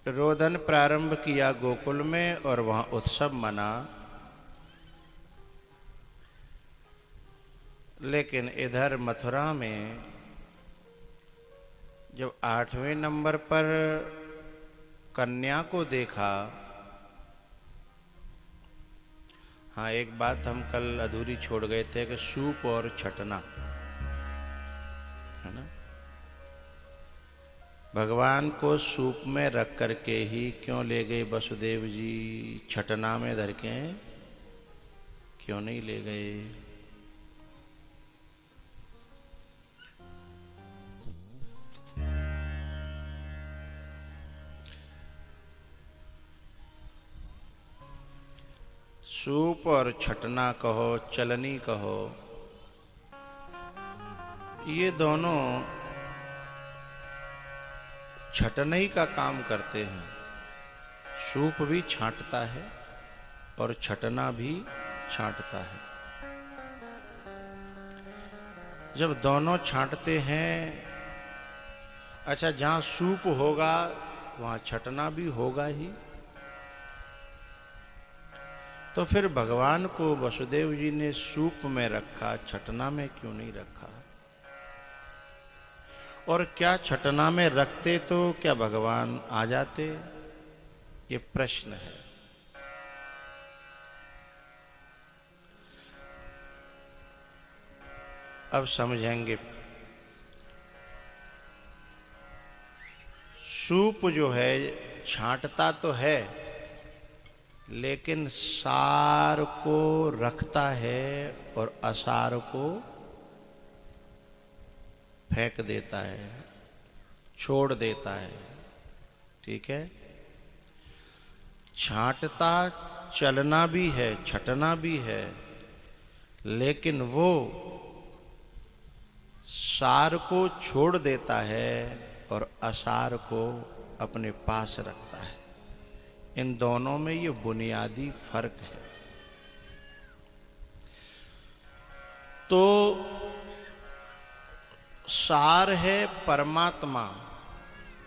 रोदन प्रारंभ किया गोकुल में और वहां उत्सव मना। लेकिन इधर मथुरा में जब 8वें नंबर पर कन्या को देखा। हाँ, एक बात हम कल अधूरी छोड़ गए थे कि सूप और छटना, है ना। भगवान को सूप में रख करके ही क्यों ले गए वसुदेव जी, छटना में धर के क्यों नहीं ले गए? सूप और छटना कहो, चलनी कहो, ये दोनों छटनी का काम करते हैं। सूप भी छांटता है और छटना भी छांटता है। जब दोनों छांटते हैं, अच्छा, जहां सूप होगा वहां छटना भी होगा ही। तो फिर भगवान को वसुदेव जी ने सूप में रखा, छटना में क्यों नहीं रखा? और क्या छटना में रखते तो क्या भगवान आ जाते? ये प्रश्न है। अब समझेंगे। सूप जो है छांटता तो है, लेकिन सार को रखता है और असार को फेंक देता है, छोड़ देता है। ठीक है। छांटता चलना भी है, छटना भी है, लेकिन वो सार को छोड़ देता है और असार को अपने पास रखता है। इन दोनों में ये बुनियादी फर्क है। तो सार है परमात्मा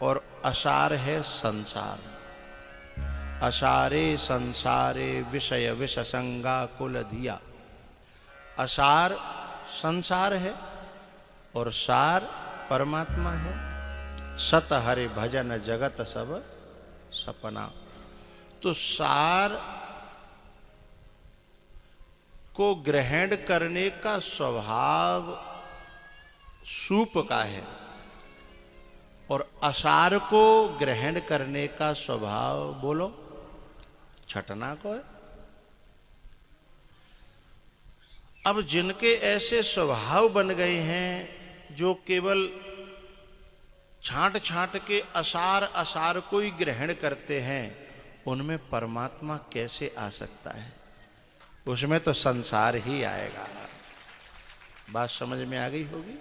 और असार है संसार। असारे संसारे विषय विषसंगा कुल धिया। असार संसार है और सार परमात्मा है। सत हरि भजन जगत सब सपना। तो सार को ग्रहण करने का स्वभाव सूप का है और असार को ग्रहण करने का स्वभाव, बोलो, छटना को है। अब जिनके ऐसे स्वभाव बन गए हैं जो केवल छांट छांट के असार असार को ही ग्रहण करते हैं, उनमें परमात्मा कैसे आ सकता है? उसमें तो संसार ही आएगा। बात समझ में आ गई होगी।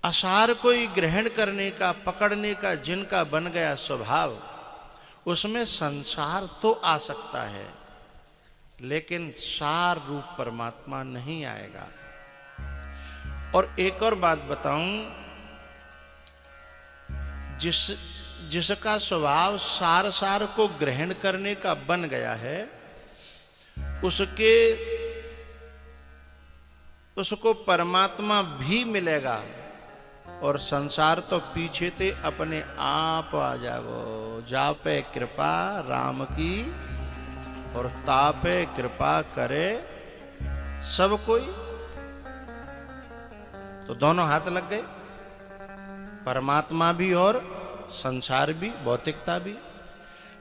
असार को ही ग्रहण करने का, पकड़ने का जिनका बन गया स्वभाव, उसमें संसार तो आ सकता है, लेकिन सार रूप परमात्मा नहीं आएगा। और एक और बात बताऊं, जिसका स्वभाव सार सार को ग्रहण करने का बन गया है, उसको परमात्मा भी मिलेगा और संसार तो पीछे ते अपने आप आ जागो। जापे कृपा राम की और तापे कृपा करे सब कोई। तो दोनों हाथ लग गए, परमात्मा भी और संसार भी, भौतिकता भी।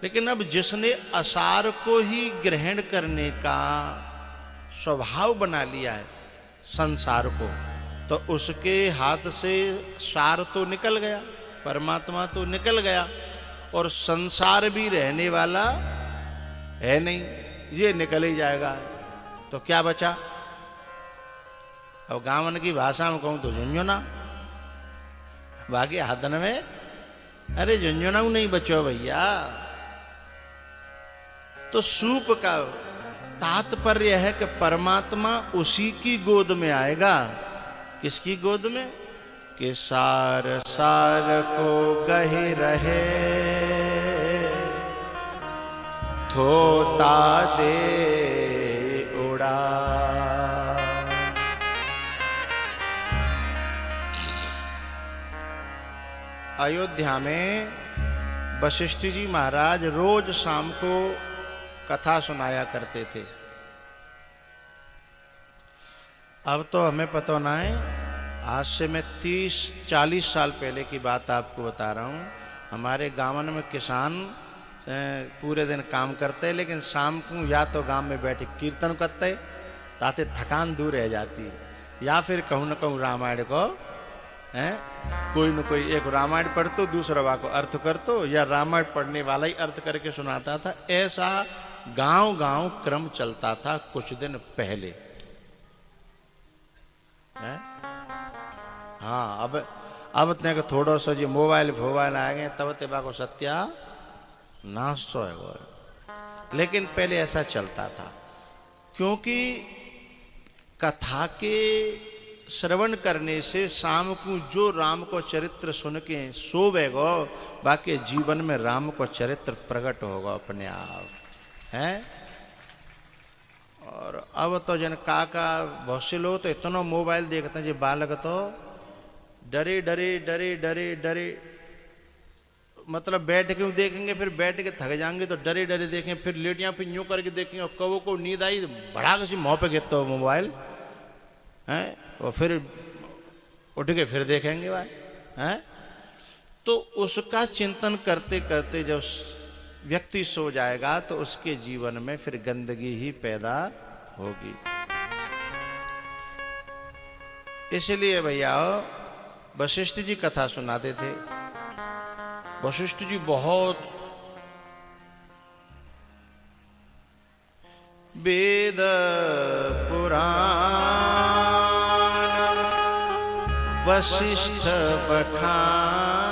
लेकिन अब जिसने असार को ही ग्रहण करने का स्वभाव बना लिया है, संसार को, तो उसके हाथ से सार तो निकल गया, परमात्मा तो निकल गया, और संसार भी रहने वाला है नहीं, ये निकल ही जाएगा। तो क्या बचा? अब गांवन की भाषा में कहूं तो झुंझुना, बाकी हाथन में अरे झुंझुना नहीं बचो भैया। तो सूप का तात्पर्य है कि परमात्मा उसी की गोद में आएगा। किसकी गोद में? कि सार सार को गहि रहे, थोता दे उड़ा। अयोध्या में वशिष्ठ जी महाराज रोज शाम को कथा सुनाया करते थे। अब तो हमें पता ना है, आज से मैं 30-40 साल पहले की बात आपको बता रहा हूँ। हमारे गाँव में किसान पूरे दिन काम करते, लेकिन शाम को या तो गांव में बैठे कीर्तन करते ताते थकान दूर रह जाती, या फिर कहूँ न कहूँ रामायण को कोई न कोई एक रामायण पढ़तो, दूसरा वा को अर्थ करतो, या रामायण पढ़ने वाला ही अर्थ करके सुनाता था। ऐसा गांव गांव क्रम चलता था कुछ दिन पहले। हाँ, अब तक थोड़ा सा जो मोबाइल आ गए तब तेबा को सत्या नाश तो है, लेकिन पहले ऐसा चलता था। क्योंकि कथा के श्रवण करने से शाम को जो राम को चरित्र सुन के सोवेगो, बाकी जीवन में राम को चरित्र प्रकट होगा अपने आप है। और अब तो जन काका बहुत से लोग तो इतना मोबाइल देखते हैं, जो बालक तो डरे डरे डरे डरे डरे, मतलब बैठ के देखेंगे, फिर बैठ के थक जाएंगे तो डरे डरे देखेंगे, फिर लेटियां फिर यूं करके देखेंगे, और कबो को नींद आई तो बड़ा किसी मुँह पे गिरता हो मोबाइल है, और फिर उठ के फिर देखेंगे भाई हैं। तो उसका चिंतन करते करते जब व्यक्ति सो जाएगा तो उसके जीवन में फिर गंदगी ही पैदा होगी। इसलिए भैया वशिष्ठ जी कथा सुनाते थे। वशिष्ठ जी बहुत वेद पुराण वशिष्ठ बखानहि,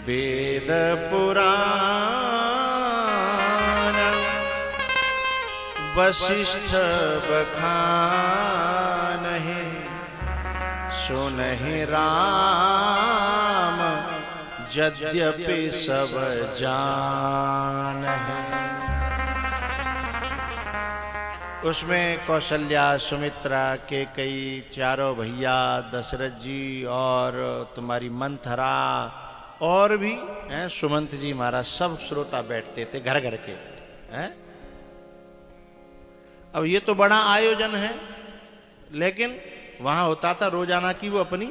वेद पुराण वशिष्ठ बखानहि, सुनहि राम यद्यपि सब जानहि। उसमें कौशल्या, सुमित्रा के कई चारों भैया, दशरथ जी और तुम्हारी मंथरा और भी हैं, सुमंत जी महाराज, सब श्रोता बैठते थे घर घर के हैं। अब ये तो बड़ा आयोजन है, लेकिन वहां होता था रोजाना की वो अपनी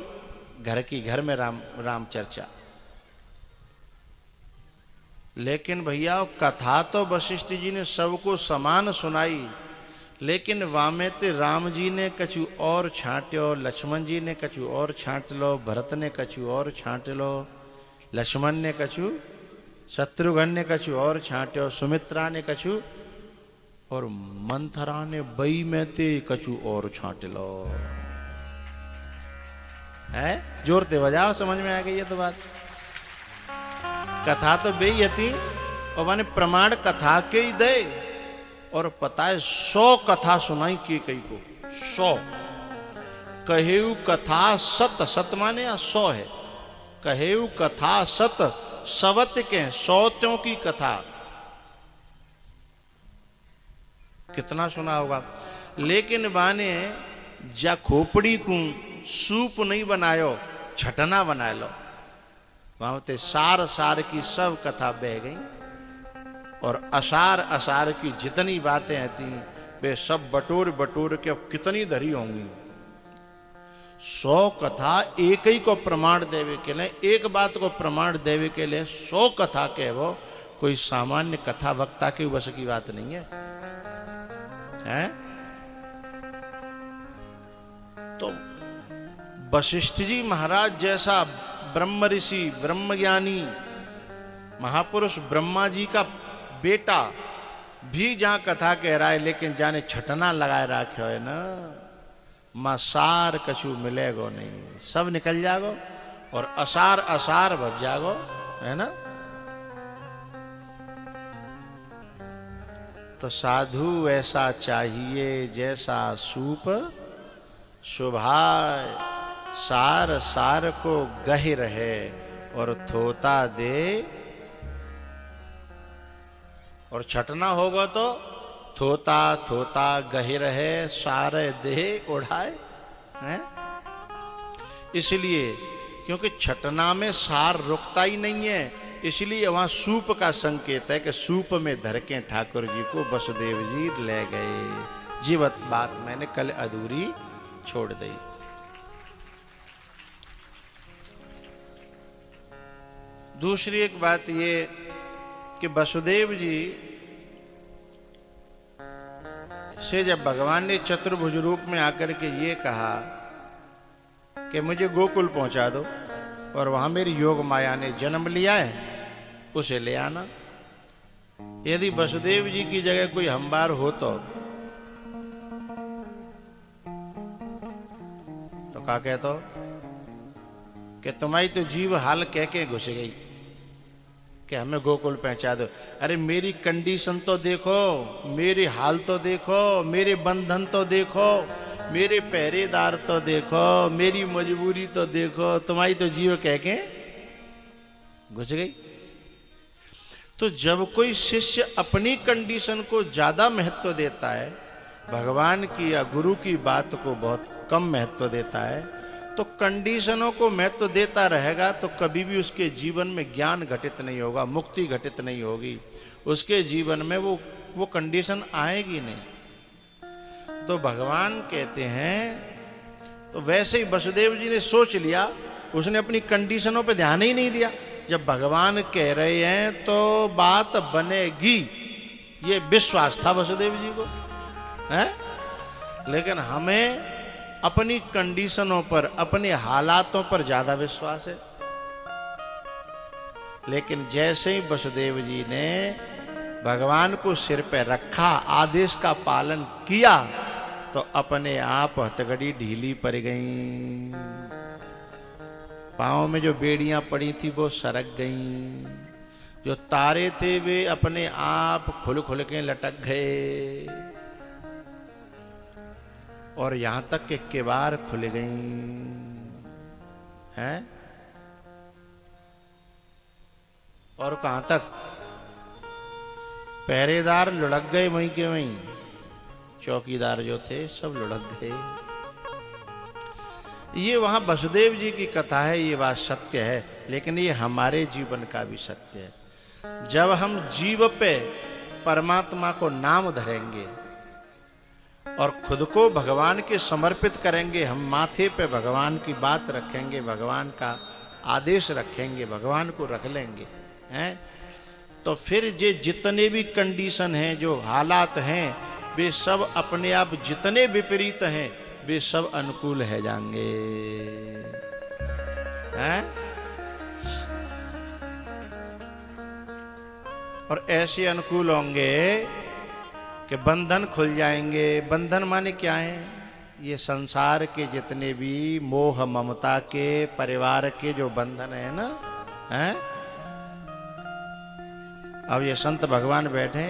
घर में राम चर्चा। लेकिन भैया कथा तो वशिष्ठ जी ने सबको समान सुनाई, लेकिन वामे ते राम जी ने कछु और छांट्यो, लक्ष्मण जी ने कछु और छांट लो, भरत ने कछु और छांट लो, लक्ष्मण ने कछु, शत्रुघ्न ने कछु और छांट्यो, सुमित्रा ने कछु, और मंथरा ने बई में ते कछु और छांट लो है। जोर ते बजाओ, समझ में आ गई ये तो बात। कथा तो बई थी, और माने प्रमाण कथा के ही दे, और पता है 100 कथा सुनाई के कई को 100 कहेऊ कथा सत, सत माने 100 है, कहेऊ कथा सत सवत के 100 की कथा कितना सुना होगा। लेकिन बाने जा खोपड़ी को सूप नहीं बनायो, छटना बना लो, वहां ते सार सार की सब कथा बह गई, और असार असार की जितनी बातें आती वे सब बटोर बटोर के अब कितनी धरी होंगी। 100 कथा एक ही को प्रमाण देवे के लिए, एक बात को प्रमाण देवे के लिए 100 कथा के वो कोई सामान्य कथा वक्ता के बस की बात नहीं है, हैं? तो वशिष्ठ जी महाराज जैसा ब्रह्म ऋषि, ब्रह्मज्ञानी महापुरुष, ब्रह्मा जी का बेटा भी जहां कथा कह रहा है, लेकिन जाने छटना लगाए रखे है ना, मां सार कछु मिलेगो नहीं, सब निकल जागो, और असार असार भग जागो, है ना। तो साधु ऐसा चाहिए जैसा सूप शोभाय सार सार को गहि रहे और थोता दे, और छटना होगा तो थोता थोता गहि रहे सारे दे उड़ाए हैं। इसलिए क्योंकि छटना में सार रुकता ही नहीं है, इसलिए वहां सूप का संकेत है कि सूप में धर के ठाकुर जी को वसुदेव जी ले गए। जीवत बात मैंने कल अधूरी छोड़ दी। दूसरी एक बात ये कि वसुदेव जी से जब भगवान ने चतुर्भुज रूप में आकर के ये कहा कि मुझे गोकुल पहुंचा दो और वहां मेरी योग माया ने जन्म लिया है, उसे ले आना। यदि वसुदेव जी की जगह कोई हमबार हो तो क्या कहते हो कि तुम्हारी तो जीव हाल कह के घुस गई कि हमें गोकुल पहुंचा दो। अरे मेरी कंडीशन तो देखो, मेरी हाल तो देखो, मेरे बंधन तो देखो, मेरे पहरेदार तो देखो, मेरी मजबूरी तो देखो, तुम्हारी तो जीव कह के घुस गई। तो जब कोई शिष्य अपनी कंडीशन को ज्यादा महत्व देता है, भगवान की या गुरु की बात को बहुत कम महत्व देता है, तो कंडीशनों को महत्व देता रहेगा तो कभी भी उसके जीवन में ज्ञान घटित नहीं होगा, मुक्ति घटित नहीं होगी, उसके जीवन में वो कंडीशन आएगी नहीं। तो भगवान कहते हैं, तो वैसे ही वसुदेव जी ने सोच लिया, उसने अपनी कंडीशनों पे ध्यान ही नहीं दिया। जब भगवान कह रहे हैं तो बात बनेगी, ये विश्वास था वसुदेव जी को है। लेकिन हमें अपनी कंडीशनों पर, अपने हालातों पर ज्यादा विश्वास है। लेकिन जैसे ही वसुदेव जी ने भगवान को सिर पे रखा, आदेश का पालन किया, तो अपने आप हथकड़ी ढीली पड़ गई, पांव में जो बेड़ियां पड़ी थी वो सरक गईं, जो तारे थे वे अपने आप खुल खुल के लटक गए, और यहां तक के किवाड़ खुल गई हैं। और कहां तक पहरेदार लुढ़क गए, वहीं के वहीं चौकीदार जो थे सब लुढ़क गए। ये वहां वसुदेव जी की कथा है, ये बात सत्य है, लेकिन ये हमारे जीवन का भी सत्य है। जब हम जीव पे परमात्मा को नाम धरेंगे और खुद को भगवान के समर्पित करेंगे, हम माथे पे भगवान की बात रखेंगे, भगवान का आदेश रखेंगे, भगवान को रख लेंगे हैं, तो फिर ये जितने भी कंडीशन हैं, जो हालात हैं, वे सब अपने आप जितने विपरीत हैं वे सब अनुकूल है जाएंगे हैं। और ऐसे अनुकूल होंगे कि बंधन खुल जाएंगे। बंधन माने क्या है? ये संसार के जितने भी मोह ममता के, परिवार के जो बंधन है ना, हैं? अब ये संत भगवान बैठे,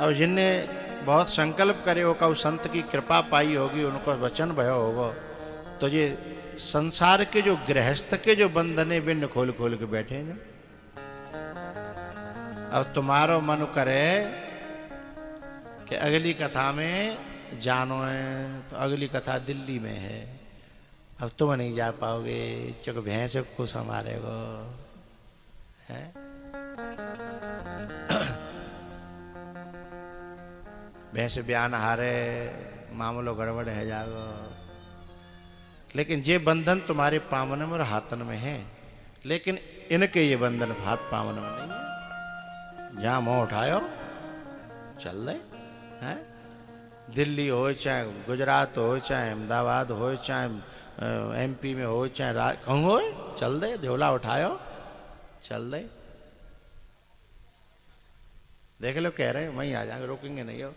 अब जिनने बहुत संकल्प करे होगा, उस संत की कृपा पाई होगी, उनको वचन भयो होगा, तो ये संसार के जो गृहस्थ के जो बंधन है वे खोल खोल के बैठे हैं। अब तुम्हारो मन करे कि अगली कथा में जानो है, तो अगली कथा दिल्ली में है, अब तुम नहीं जा पाओगे, चूंकि भैंस को संभाले गो है। भैंस बयान हारे, मामलो गड़बड़ है जागो। लेकिन ये बंधन तुम्हारे पावन में और हाथन में है, लेकिन इनके ये बंधन हाथ पावन में नहीं है। जहां मुंह उठायो चल रहे हैं, दिल्ली हो, चाहे गुजरात हो, चाहे अहमदाबाद हो, चाहे एमपी में हो, चाहे कहूँ हो, चल दे, झोला उठायो चल दे। देख लो, कह रहे हैं वहीं आ जाएंगे, रोकेंगे नहीं हो,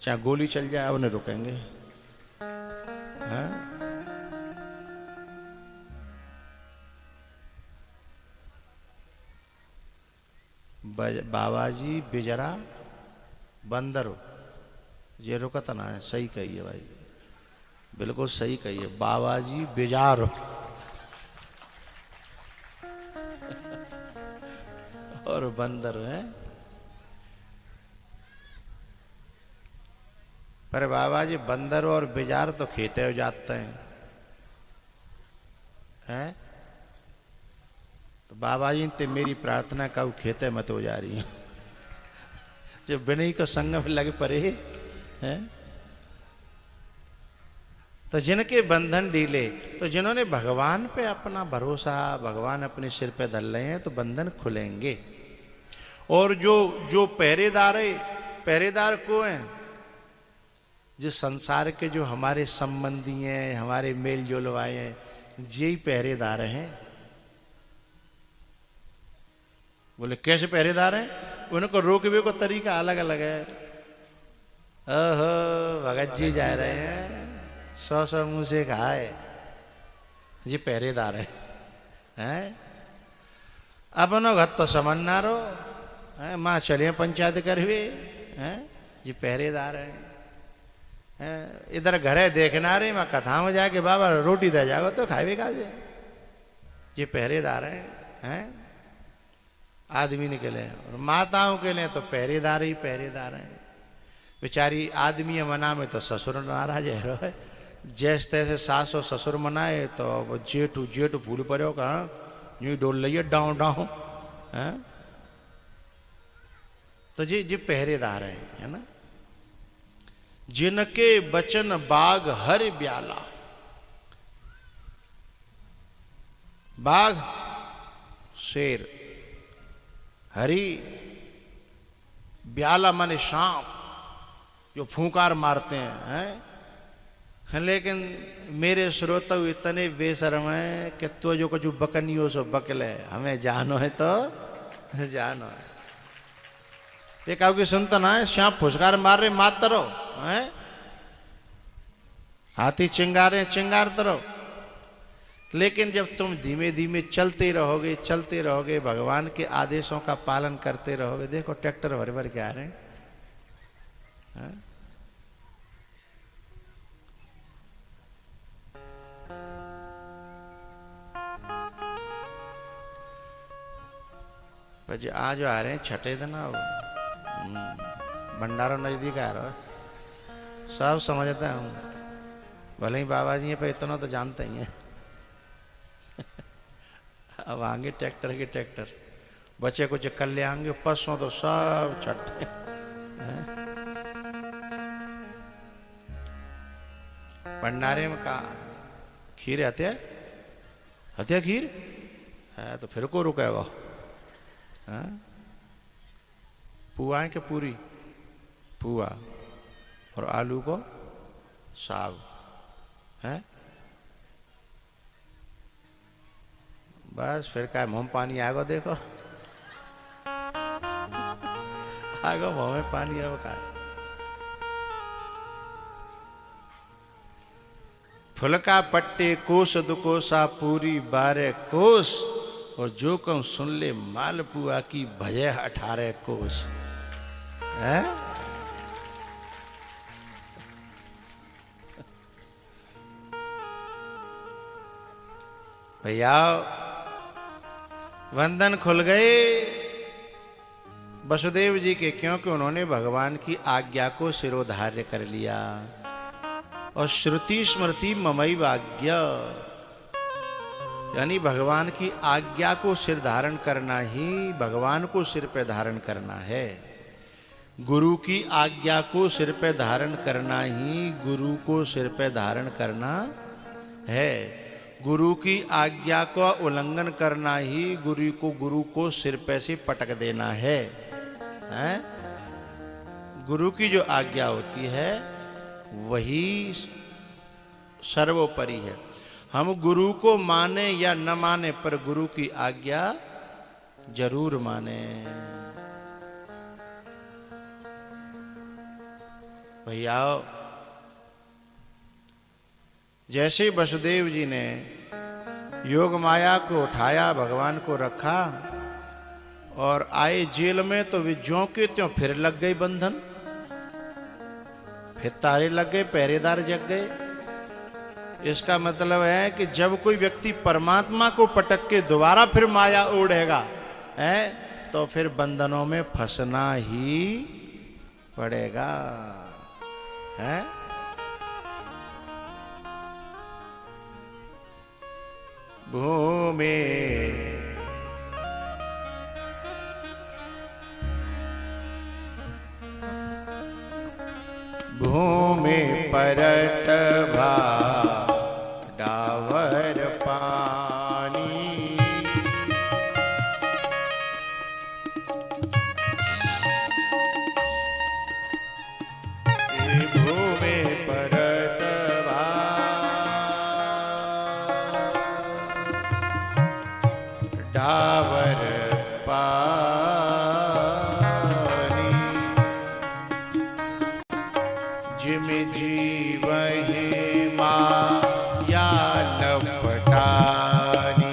चाहे गोली चल जाए अब नहीं रुकेंगे। बाबाजी बिजरा बंदर ये रुकत ना है, सही कही है भाई। बिल्कुल सही कहिए, बाबा जी बेजार और बंदर हैं। पर बाबा जी बंदर और बेजार तो खेते हो जाते हैं। तो बाबा जी ते मेरी प्रार्थना का खेते मत हो जा रही है जो बिना ही को संग में लगे पड़े हैं। तो जिनके बंधन ढीले, तो जिन्होंने भगवान पे अपना भरोसा, भगवान अपने सिर पे धर रहे हैं, तो बंधन खुलेंगे। और जो जो पहरेदार है, पहरेदार को हैं जो संसार के जो हमारे संबंधी हैं, हमारे मेल जोल वाले हैं, यही पहरेदार हैं। बोले कैसे पहरेदार हैं? उनको रोकने को तरीका अलग अलग है। ओहो भगत जी जा रहे हैं, 100 मुंह से खाए, ये पहरेदार हैं। अपनो घर तो समझना रो माँ चलिए पंचायत करवे हैं, ये पहरेदार हैं। इधर घरे देखना रे मैं कथा में जाके बाबा रोटी दे जाओ तो खावे का ये पहरेदार हैं। आदमी के लिए और माताओं के लिए तो पहरेदार ही पहरेदार हैं। बेचारी आदमी मना में तो ससुर नाराज है। जैसे तैसे सास और ससुर मनाए तो वो जेठू जेठ भूल पड़ो कहाँ यूं डोल लिये डाउ डाउ है। तो जी पहरेदार है ना। जिनके बचन बाग हर ब्याला, बाघ शेर, हरी ब्याला माने सांप जो फूंकार मारते हैं। लेकिन मेरे श्रोता इतने बेशर्म है कि तो जो कुछ बकनियों से बकले, हमें जानो है तो जानो है। ये कहो कि सुनता ना है, सांप फुसकार मार रहे मारते रहो हैं, हाथी चिंगारे चिंगारते रहो। लेकिन जब तुम धीमे धीमे चलते रहोगे, भगवान के आदेशों का पालन करते रहोगे। देखो ट्रैक्टर भर भर के आ रहे हैं। आज आ रहे हैं छठे दिन, भंडारा नजदीक आ रहा है, सब समझते हैं हम। भले ही बाबा जी पे इतना तो जानते ही हैं। अब आएंगे ट्रैक्टर के ट्रैक्टर, बच्चे कुछ कल ले आएंगे, परसों तो सब छठे। भंडारे में का खीर हत्या खीर है तो फिर को रुकेगा। पुआ है कि पूरी? पुआ और आलू को साग है। बस फिर क्या मुंह पानी आएगा। देखो आएगा मुंह में पानी आएगा का। फुलका पट्टे कोस दुकोसा पूरी 12 कोस, और जो कम सुन ले मालपुआ की भजे 18 कोस है। भैया वंदन खुल गए वसुदेव जी के, क्योंकि उन्होंने भगवान की आज्ञा को सिरोधार्य कर लिया। और श्रुति स्मृति ममई आज्ञा, यानी भगवान की आज्ञा को सिर धारण करना ही भगवान को सिर पे धारण करना है। गुरु की आज्ञा को सिर पे धारण करना ही गुरु को सिर पे धारण करना है। गुरु की आज्ञा का उल्लंघन करना ही गुरु को सिर पे से पटक देना है। गुरु की जो आज्ञा होती है वही सर्वोपरि है। हम गुरु को माने या न माने, पर गुरु की आज्ञा जरूर माने। भैया जैसे वसुदेव जी ने योग माया को उठाया, भगवान को रखा और आए जेल में, तो वे ज्यों के त्यों फिर लग गए बंधन, फिर तारे लग गए, पहरेदार जग गए। इसका मतलब है कि जब कोई व्यक्ति परमात्मा को पटक के दोबारा फिर माया ओढ़ेगा है तो फिर बंधनों में फंसना ही पड़ेगा है। भूमि भूमि परत भा डावर पानी भूमि परत भा डावर पानी जिम जीवहि माया लपटानी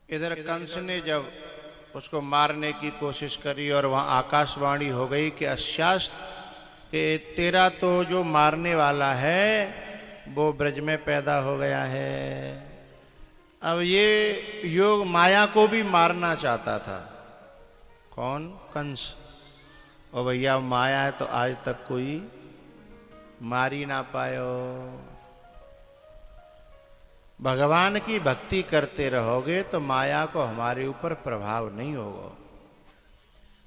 इधर कंस ने जब उसको मारने की कोशिश करी और वहां आकाशवाणी हो गई कि अशास्त्र कि तेरा तो जो मारने वाला है वो ब्रज में पैदा हो गया है। अब ये योग माया को भी मारना चाहता था। कौन? कंस। और भैया माया है तो आज तक कोई मार ही ना पायो। भगवान की भक्ति करते रहोगे तो माया को हमारे ऊपर प्रभाव नहीं होगा,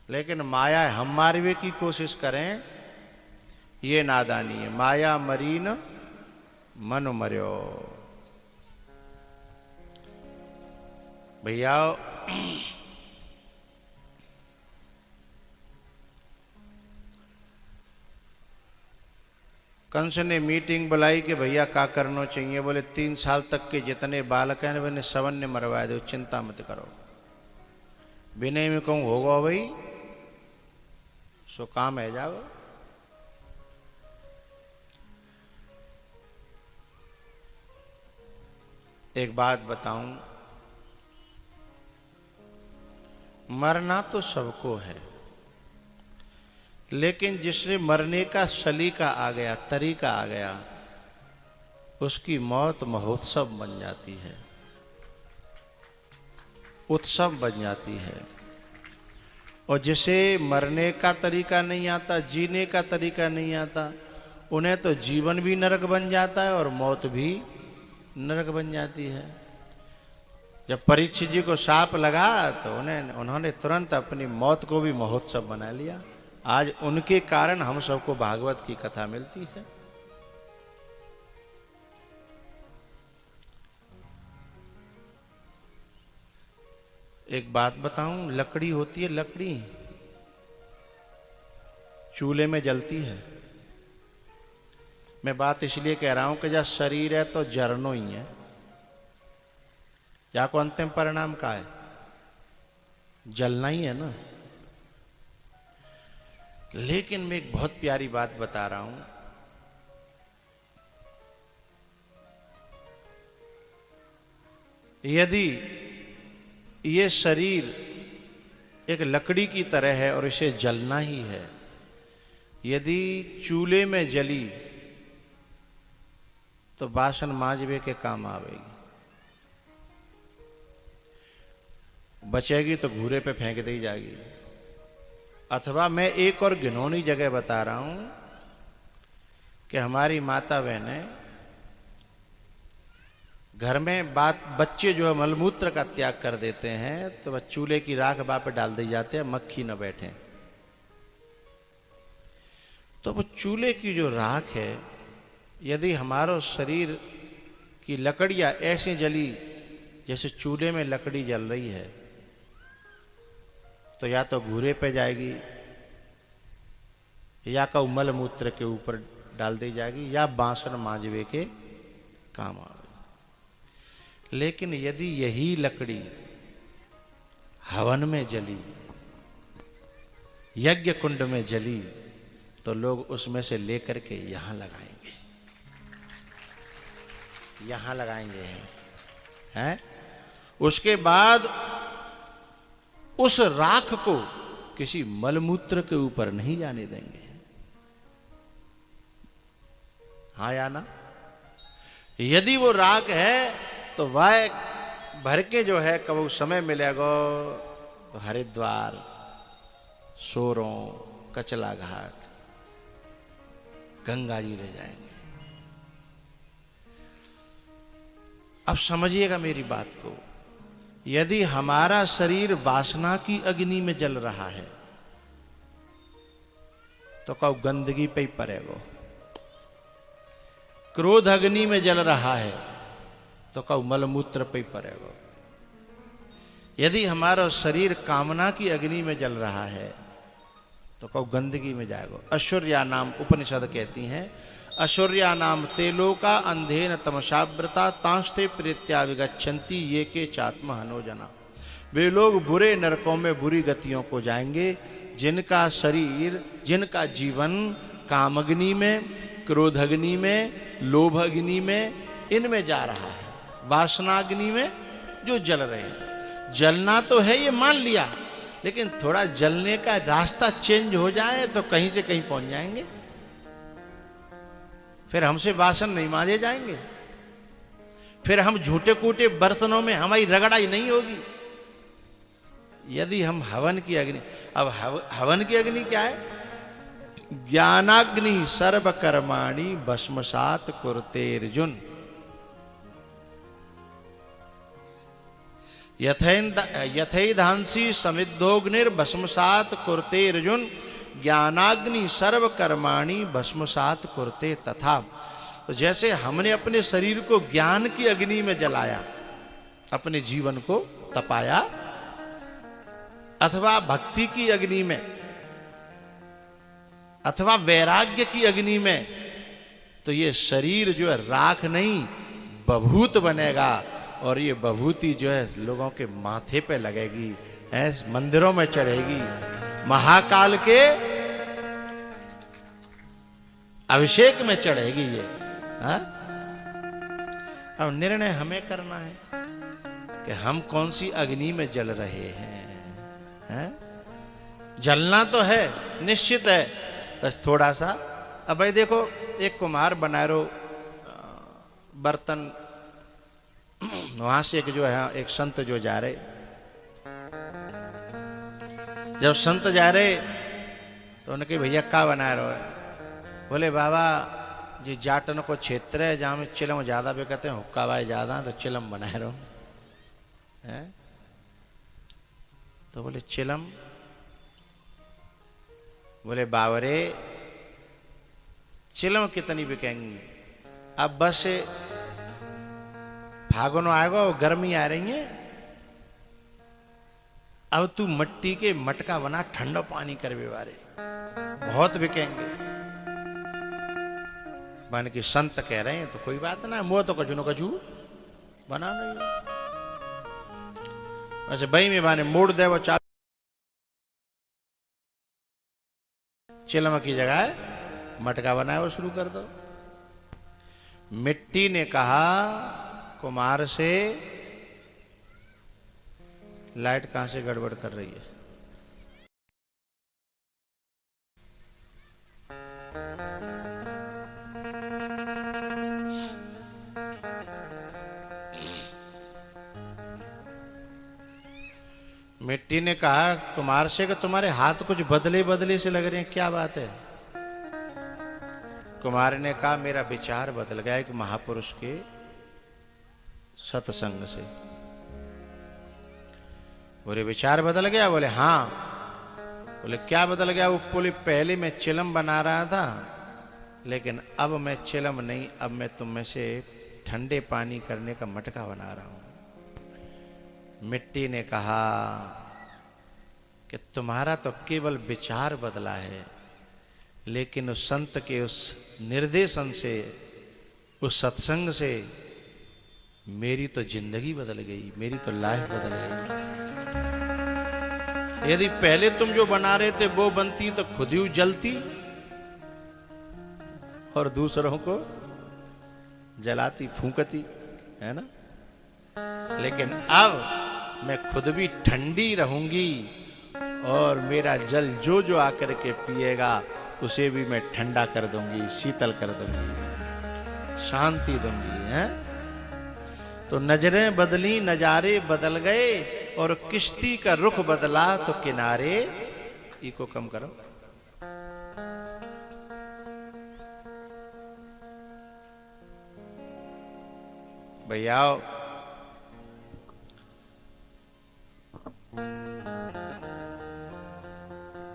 लेकिन माया हम मारवे की कोशिश करें ये नादानी है। माया मरीन मन मर्यो। भैया कंस ने मीटिंग बुलाई कि भैया क्या करना चाहिए। बोले 3 साल तक के जितने बालक हैं मैंने सबन ने मरवा दो, चिंता मत करो। विनय में कहूँ होगा भाई सो काम है जाओ। एक बात बताऊं, मरना तो सबको है, लेकिन जिसने मरने का सलीका आ गया, तरीका आ गया, उसकी मौत महोत्सव बन जाती है, उत्सव बन जाती है। और जिसे मरने का तरीका नहीं आता, जीने का तरीका नहीं आता, उन्हें तो जीवन भी नरक बन जाता है और मौत भी नरक बन जाती है। जब परीक्षित जी को साप लगा तो उन्होंने तुरंत अपनी मौत को भी महोत्सव बना लिया। आज उनके कारण हम सबको भागवत की कथा मिलती है। एक बात बताऊं, लकड़ी होती है, लकड़ी चूल्हे में जलती है। मैं बात इसलिए कह रहा हूं कि जब शरीर है तो जरनो ही है, या को अंतिम परिणाम का है, जलना ही है ना। लेकिन मैं एक बहुत प्यारी बात बता रहा हूं, यदि ये शरीर एक लकड़ी की तरह है और इसे जलना ही है, यदि चूल्हे में जली तो बासन मांजवे के काम आवेगी, बचेगी तो घूरे पे फेंक दी जाएगी। अथवा मैं एक और घिनौनी जगह बता रहा हूं कि हमारी माता बहनें घर में बच्चे जो है मलमूत्र का त्याग कर देते हैं तो वह चूल्हे की राख बाप पे डाल दी जाते हैं, मक्खी न बैठे। तो वो चूल्हे की जो राख है, यदि हमारो शरीर की लकड़ियां ऐसे जली जैसे चूल्हे में लकड़ी जल रही है, तो या तो घूरे पे जाएगी या कौ मल मूत्र के ऊपर डाल दी जाएगी या बासन मांजवे के काम आवे। लेकिन यदि यही लकड़ी हवन में जली, यज्ञ कुंड में जली, तो लोग उसमें से लेकर के यहां लगाएंगे, यहां लगाएंगे हैं। उसके बाद उस राख को किसी मलमूत्र के ऊपर नहीं जाने देंगे। हाँ या ना? यदि वो राख है तो वह भर के जो है कब समय मिलेगा तो हरिद्वार, सोरों, कचला घाट, गंगा जी ले जाएंगे। अब समझिएगा मेरी बात को, यदि हमारा शरीर वासना की अग्नि में जल रहा है तो कब गंदगी पे ही पड़ेगा। क्रोध अग्नि में जल रहा है तो कब मलमूत्र पे ही पड़ेगा। यदि हमारा शरीर कामना की अग्नि में जल रहा है तो कब गंदगी में जाएगा। ऐश्वर्या नाम उपनिषद कहती हैं, ऐश्वर्या नाम तेलोका अंधेन तमसाव्रता तांस्ते प्रीत्या विगच्छन्ति ये के चात्म हनोजना। वे लोग बुरे नरकों में बुरी गतियों को जाएंगे जिनका शरीर, जिनका जीवन कामग्नि में, क्रोधाग्नि में, लोभ अग्नि में, इनमें जा रहा है, वासनाग्नि में जो जल रहे हैं। जलना तो है ये मान लिया, लेकिन थोड़ा जलने का रास्ता चेंज हो जाए तो कहीं से कहीं पहुंच जाएंगे, फिर हमसे वासन नहीं मांजे जाएंगे, फिर हम झूठे कूटे बर्तनों में हमारी रगड़ाई नहीं होगी। यदि हम हवन की अग्नि, अब हवन की अग्नि क्या है? ज्ञानाग्नि सर्व कर्माणि भस्मसात कुरुतेर्जुन। यथैधांसी समिद्धोग्निर्भस्मसात कुरुतेर्जुन ज्ञानाग्नि सर्व कर्माणि भस्मसात कुरुते तथा। तो जैसे हमने अपने शरीर को ज्ञान की अग्नि में जलाया, अपने जीवन को तपाया, अथवा भक्ति की अग्नि में, अथवा वैराग्य की अग्नि में, तो ये शरीर जो है राख नहीं बभूत बनेगा, और ये बभूति जो है लोगों के माथे पे लगेगी, मंदिरों में चढ़ेगी, महाकाल के अभिषेक में चढ़ेगी ये। हा? अब निर्णय हमें करना है कि हम कौन सी अग्नि में जल रहे हैं। हा? जलना तो है, निश्चित है, बस थोड़ा सा। अब भाई देखो, एक कुम्हार बना रो बर्तन, वहां से एक जो है एक संत जो जा रहे, जब संत जा रहे तो उन्होंने कहा भैया क्या बना रहे हो? बोले बाबा जी जाटन को क्षेत्र है जहां में चिलम ज्यादा बिकते हैं, हुक्का भाई ज्यादा, तो चिलम बना रहे हो। तो बोले चिलम? बोले बावरे चिलम कितनी बिकेंगी? अब बस फागुन आएगा और गर्मी आ रही है, अब तू मट्टी के मटका बना, ठंडा पानी करवे वाले, बहुत बिकेंगे। मान के संत कह रहे हैं तो कोई बात ना, मुँह तो कचू न कचू बना नहीं। वैसे भाई में बाने मोड़ दे वो चाल, चिलम की जगह मटका बनाए वो शुरू कर दो। मिट्टी ने कहा कुमार से, लाइट कहां से गड़बड़ कर रही है? मिट्टी ने कहा कुमार से कि तुम्हारे हाथ कुछ बदले बदले से लग रहे हैं, क्या बात है? कुमार ने कहा मेरा विचार बदल गया एक महापुरुष के सत्संग से। बोले विचार बदल गया? बोले हाँ। बोले क्या बदल गया? वो बोले पहले मैं चिलम बना रहा था, लेकिन अब मैं चिलम नहीं, अब मैं तुम में से ठंडे पानी करने का मटका बना रहा हूं। मिट्टी ने कहा कि तुम्हारा तो केवल विचार बदला है, लेकिन उस संत के उस निर्देशन से, उस सत्संग से मेरी तो जिंदगी बदल गई, मेरी तो लाइफ बदल गई। यदि पहले तुम जो बना रहे थे वो बनती तो खुद ही जलती और दूसरों को जलाती, फूंकती, है ना। लेकिन अब मैं खुद भी ठंडी रहूंगी और मेरा जल जो जो आकर के पिएगा उसे भी मैं ठंडा कर दूंगी, शीतल कर दूंगी, शांति दूंगी, है। तो नजरें बदली, नजारे बदल गए और किश्ती का रुख बदला तो किनारे। इको कम करो। भैया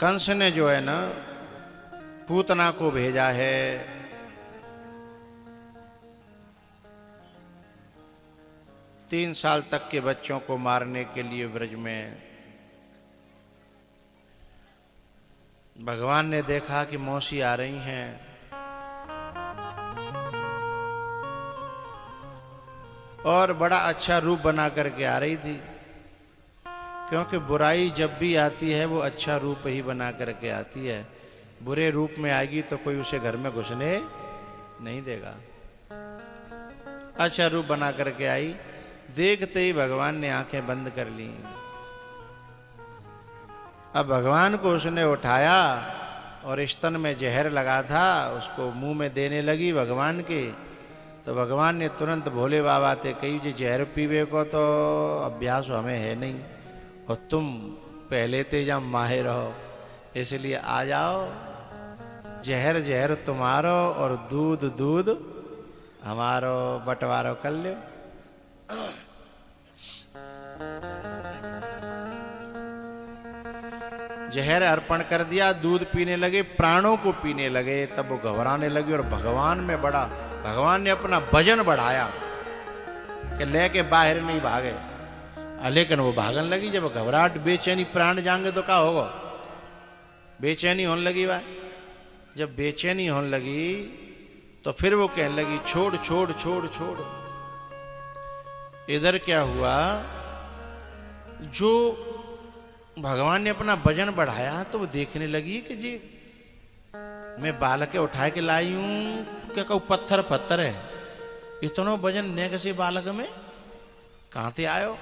कंस ने जो है ना पूतना को भेजा है, 3 साल तक के बच्चों को मारने के लिए व्रज में। भगवान ने देखा कि मौसी आ रही हैं, और बड़ा अच्छा रूप बना करके आ रही थी, क्योंकि बुराई जब भी आती है वो अच्छा रूप ही बना करके आती है। बुरे रूप में आएगी तो कोई उसे घर में घुसने नहीं देगा। अच्छा रूप बना करके आई, देखते ही भगवान ने आंखें बंद कर ली। अब भगवान को उसने उठाया और स्तन में जहर लगा था उसको मुंह में देने लगी भगवान के। तो भगवान ने तुरंत भोले बाबा से कही, जी जहर पीवे को तो अभ्यास हमें है नहीं, और तुम पहले ते जब माहिर हो, इसलिए आ जाओ, जहर जहर तुम्हारो और दूध दूध हमारो, बंटवारो कर लो। जहर अर्पण कर दिया, दूध पीने लगे, प्राणों को पीने लगे। तब वो घबराने लगी और भगवान ने अपना वजन बढ़ाया कि लेके बाहर नहीं भागे। लेकिन वो भागन लगी। जब घबराहट, बेचैनी, प्राण जाएंगे तो क्या होगा, बेचैनी होने लगी। वह जब बेचैनी होने लगी तो फिर वो कहने लगी, छोड़ छोड़ छोड़ छोड़। इधर क्या हुआ, जो भगवान ने अपना वजन बढ़ाया तो वो देखने लगी कि जी मैं बालक के उठा के लाई हूं, क्या कहूं पत्थर पत्थर है, इतना वजन ने किसी बालक में कहां से आयो।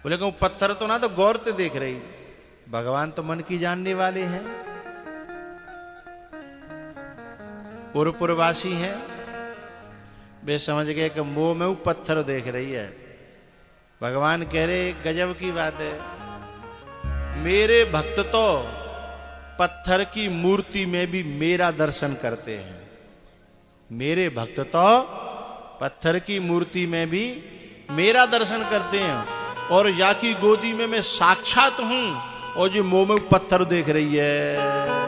बोले कहूं पत्थर तो ना, तो गौर से देख रही। भगवान तो मन की जानने वाले हैं, पुरपुरवासी हैं, वे समझ गए कि मुंह में वो पत्थर देख रही है। भगवान कह रहे गजब की बात है, मेरे भक्त तो पत्थर की मूर्ति में भी मेरा दर्शन करते हैं। मेरे भक्त तो पत्थर की मूर्ति में भी मेरा दर्शन करते हैं, और जाकी गोदी में मैं साक्षात हूं, और जो मुंह में पत्थर देख रही है।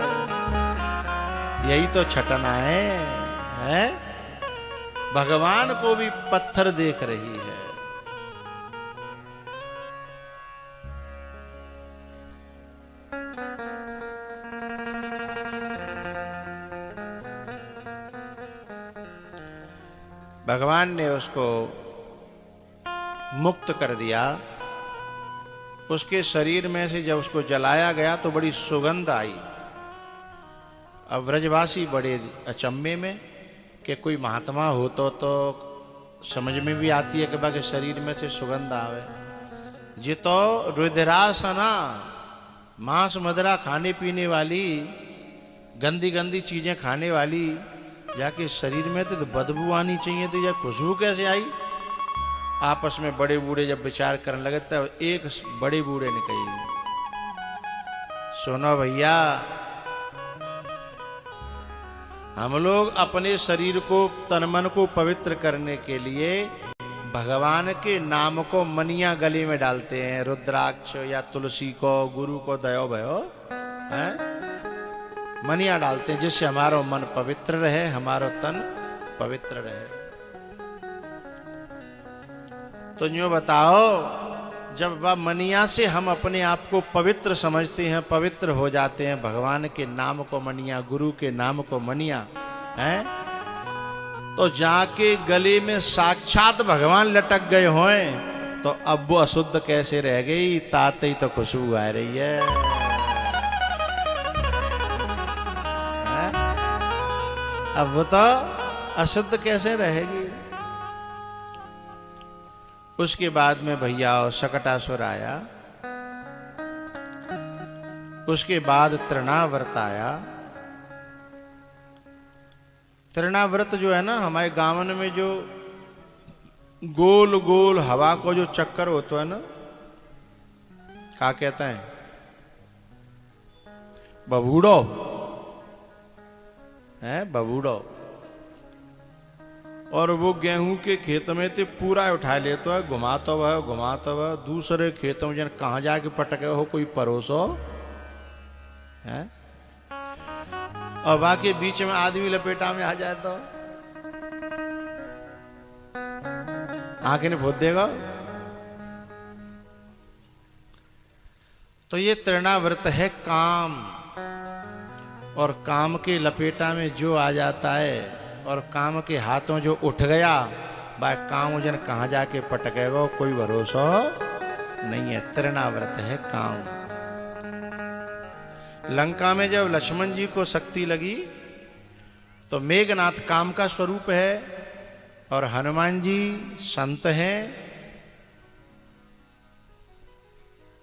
यही तो छटना है? भगवान को भी पत्थर देख रही है। भगवान ने उसको मुक्त कर दिया। उसके शरीर में से जब उसको जलाया गया तो बड़ी सुगंध आई। अब व्रजवासी बड़े अचंभे में कि कोई महात्मा हो तो समझ में भी आती है कि बाकी शरीर में से सुगंध आवे। ये तो रुद्रासना, मांस मदिरा खाने पीने वाली, गंदी गंदी चीजें खाने वाली, जाके शरीर में तो बदबू आनी चाहिए थी, या खुशबू कैसे आई। आपस में बड़े बूढ़े जब विचार करने लगे तब एक बड़े बूढ़े ने कही, सुनो भैया, हम लोग अपने शरीर को, तन मन को पवित्र करने के लिए भगवान के नाम को मनिया गले में डालते हैं, रुद्राक्ष या तुलसी को, गुरु को दयो भयो है, मनिया डालते हैं, जिससे हमारा मन पवित्र रहे, हमारा तन पवित्र रहे। तो यूं बताओ, जब वह मनिया से हम अपने आप को पवित्र समझते हैं, पवित्र हो जाते हैं, भगवान के नाम को मनिया, गुरु के नाम को मनिया है, तो जाके गले में साक्षात भगवान लटक गए हों, तो अब वो अशुद्ध कैसे रह गई? ताते ही तो खुशबू आ रही है। अब वो तो अशुद्ध कैसे रहेगी? उसके बाद में भैया शकटासुर आया, उसके बाद तृणाव्रत आया। तृणाव्रत जो है ना, हमारे गावन में जो गोल गोल हवा को जो चक्कर होता है ना, क्या कहते हैं? बबूड़ो है, बबूड़ो। और वो गेहूं के खेत में तो पूरा उठा लेता है, घुमाता हुआ दूसरे खेतों में जन कहाँ जाके पटके हो कोई परोसो है, और बाकी बीच में आदमी लपेटा में आ जाए तो आंखें नहीं फोड़ देगा। तो ये तृणाव्रत है काम, और काम के लपेटा में जो आ जाता है और काम के हाथों जो उठ गया, भाई काम जन कहाँ जाके पटकेगा कोई भरोसा नहीं है। तृणाव्रत है काम। लंका में जब लक्ष्मण जी को शक्ति लगी तो मेघनाथ काम का स्वरूप है और हनुमान जी संत हैं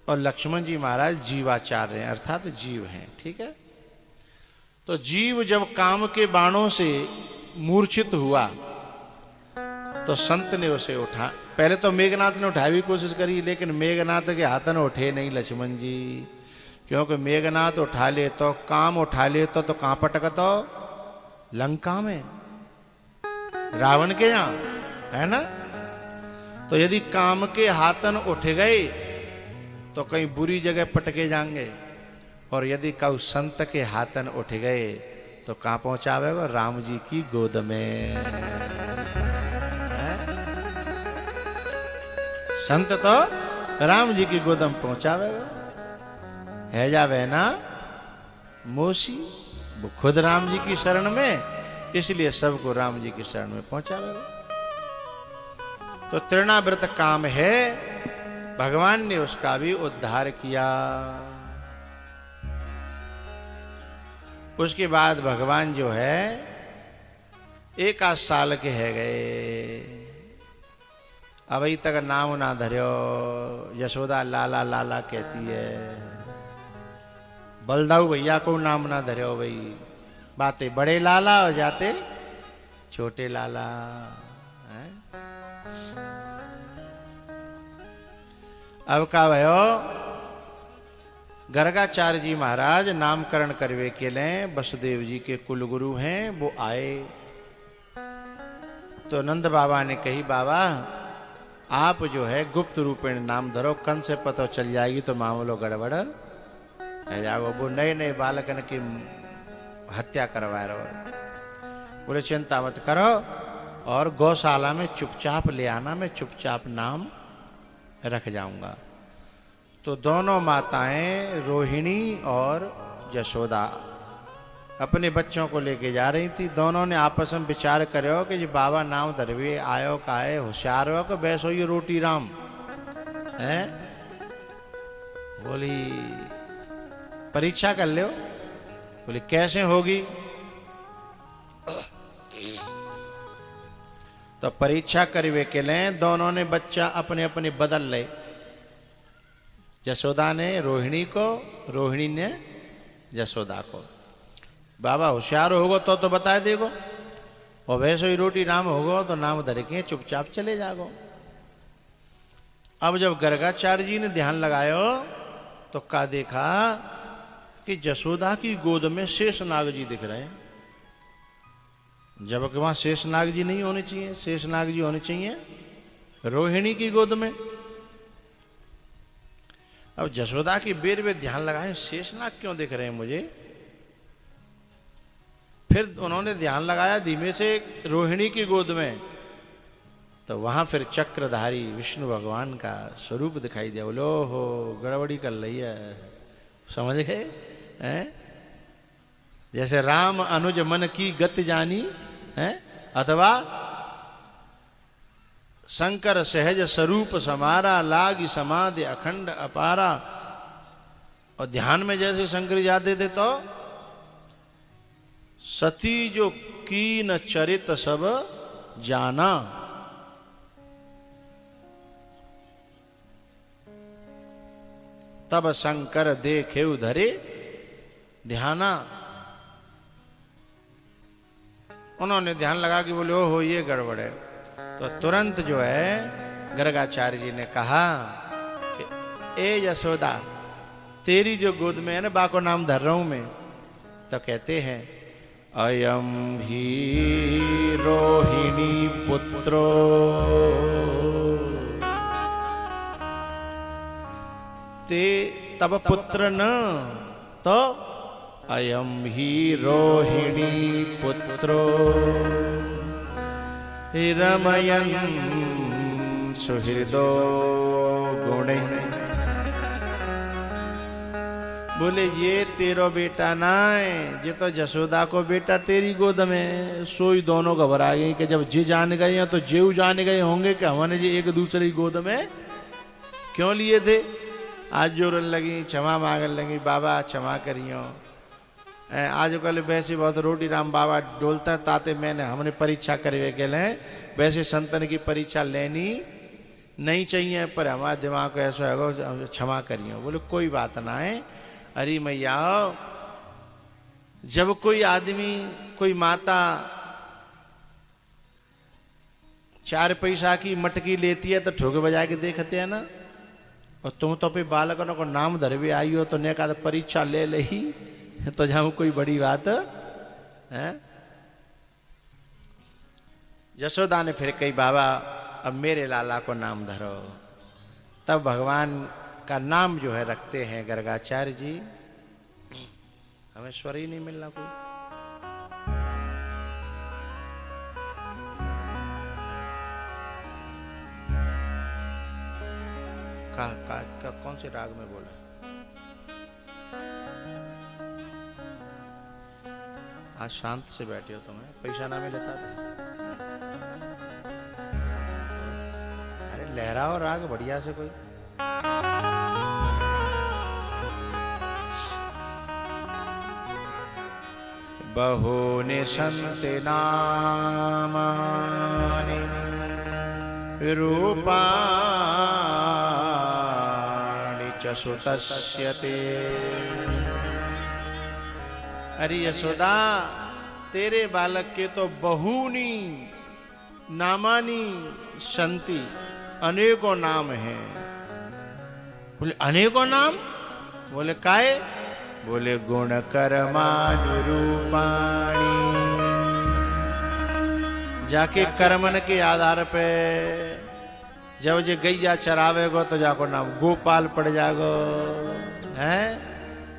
और लक्ष्मण जी महाराज जीवाचार्य हैं, अर्थात जीव हैं। ठीक है, तो जीव जब काम के बाणों से मूर्छित हुआ तो संत ने उसे उठा। पहले तो मेघनाथ ने उठाने की कोशिश करी, लेकिन मेघनाथ के हाथ में उठे नहीं लक्ष्मण जी, क्योंकि मेघनाथ उठा ले तो काम उठा ले तो कहां पटकता? लंका में, रावण के यहां, है ना। तो यदि काम के हाथन उठ गए तो कहीं बुरी जगह पटके जाएंगे, और यदि कऊ संत के हाथन उठ गए तो कहां पहुंचावेगा? राम जी की गोद में। संत तो राम जी की गोद में पहुंचावेगा। है जावे ना मोशी, वो खुद राम जी की शरण में, इसलिए सबको राम जी की शरण में पहुंचावेगा। तो तृणाव्रत काम है, भगवान ने उसका भी उद्धार किया। उसके बाद भगवान जो है 1 साल के है गए, अभी तक नाम ना धर्यो। यशोदा लाला लाला कहती है, बलदाऊ भैया को नाम ना धर्यो भाई, बातें बड़े लाला हो जाते छोटे लाला है। अब का भयो, गर्गाचार्य जी महाराज नामकरण करवे के लिए वसुदेव जी के कुलगुरु हैं, वो आए। तो नंद बाबा ने कही, बाबा आप जो है गुप्त रूपेण नाम धरो, कन से पता चल जाएगी तो मामलो गड़बड़ है जाओ। वो नए नए बालकन की हत्या करवा रहे, बोले चिंता मत करो, और गौशाला में चुपचाप ले आना, मैं चुपचाप नाम रख जाऊंगा। तो दोनों माताएं रोहिणी और यशोदा अपने बच्चों को लेके जा रही थी। दोनों ने आपस में विचार करो कि जी बाबा नाम धरवे आयो का है, होशियार हो कि बैसो ये रोटी राम है। बोली परीक्षा कर लो। बोली कैसे होगी? तो परीक्षा करवे के लिए दोनों ने बच्चा अपने अपने बदल ले। यशोदा ने रोहिणी को, रोहिणी ने यशोदा को। बाबा होशियार होगो तो बता देगो, और वैसे ही रोटी राम होगो तो नाम धर के चुपचाप चले जागो। अब जब गर्गाचार्य जी ने ध्यान लगायो तो क्या देखा कि यशोदा की गोद में शेषनाग जी दिख रहे हैं, जबकि वहां शेषनाग जी नहीं होने चाहिए। शेषनाग जी होने चाहिए रोहिणी की गोद में। अब यशोदा की बेर में ध्यान लगाए, शेषनाग क्यों दिख रहे हैं मुझे? फिर उन्होंने ध्यान लगाया धीमे से रोहिणी की गोद में, तो वहां फिर चक्रधारी विष्णु भगवान का स्वरूप दिखाई दिया। बोलो हो गड़बड़ी कर रही है, समझ गए हैं? जैसे राम अनुज मन की गति जानी है, अथवा शंकर सहज स्वरूप समारा लागी समाधि अखंड अपारा। और ध्यान में जैसे शंकर जाते थे तो सती जो कीन चरित सब जाना। तब शंकर देखे उधरे ध्याना। उन्होंने ध्यान लगा कि बोले ओ हो ये गड़बड़ है। तो तुरंत जो है गर्गाचार्य जी ने कहा कि ए यशोदा, तेरी जो गोद में है ना, बा को नाम धर रहा हूं मैं। तो कहते हैं अयम ही रोहिणी पुत्रो ते तब पुत्र न तो अयम ही रोहिणी पुत्रो रमयन सुहृदो गुणे। बोले ये तेरो बेटा ना है, ये तो जसोदा को बेटा तेरी गोद में। सोई दोनों घबरा गई कि जब जे जान गए हैं तो जेऊ जान गए होंगे कि हमने जी एक दूसरे की गोद में क्यों लिए थे। आज जोरन लगी, क्षमा मांगन लगी, बाबा क्षमा करियो। आजकल वैसे बहुत रोटी राम बाबा डोलता ताते मैंने हमने परीक्षा करवे के लिए। वैसे संतन की परीक्षा लेनी नहीं चाहिए, पर हमारा दिमाग ऐसा है, क्षमा करियो। बोले कोई बात ना है। अरे मैया, जब कोई आदमी कोई माता 4 पैसा की मटकी लेती है तो ठोके बजा के देखते हैं ना। और तुम तो पे बालकों को नाम धरवे आई हो तो ने कहा परीक्षा ले ही तो जाऊं कोई बड़ी बात है। यशोदा ने फिर कही बाबा अब मेरे लाला को नाम धरो। तब भगवान का नाम जो है रखते हैं गर्गाचार्य जी। हमें स्वर ही नहीं मिलना कोई। का कौन से राग में बोला? आज शांत से बैठे हो तुम्हें, पैसा ना मिलता था। अरे लहराओ राग बढ़िया से कोई। बहूनि सन्ति नामानि रूपाणि च सुतस्य ते। अरे यशोदा, तेरे बालक के तो बहुनी नामानी संति, अनेकों नाम हैं। बोले अनेकों नाम? बोले काहे? बोले गुण कर्मानुरूपाणि। जाके कर्मन के आधार पे जब जे गैया चरावेगो तो जाको नाम गोपाल पड़ जागो है।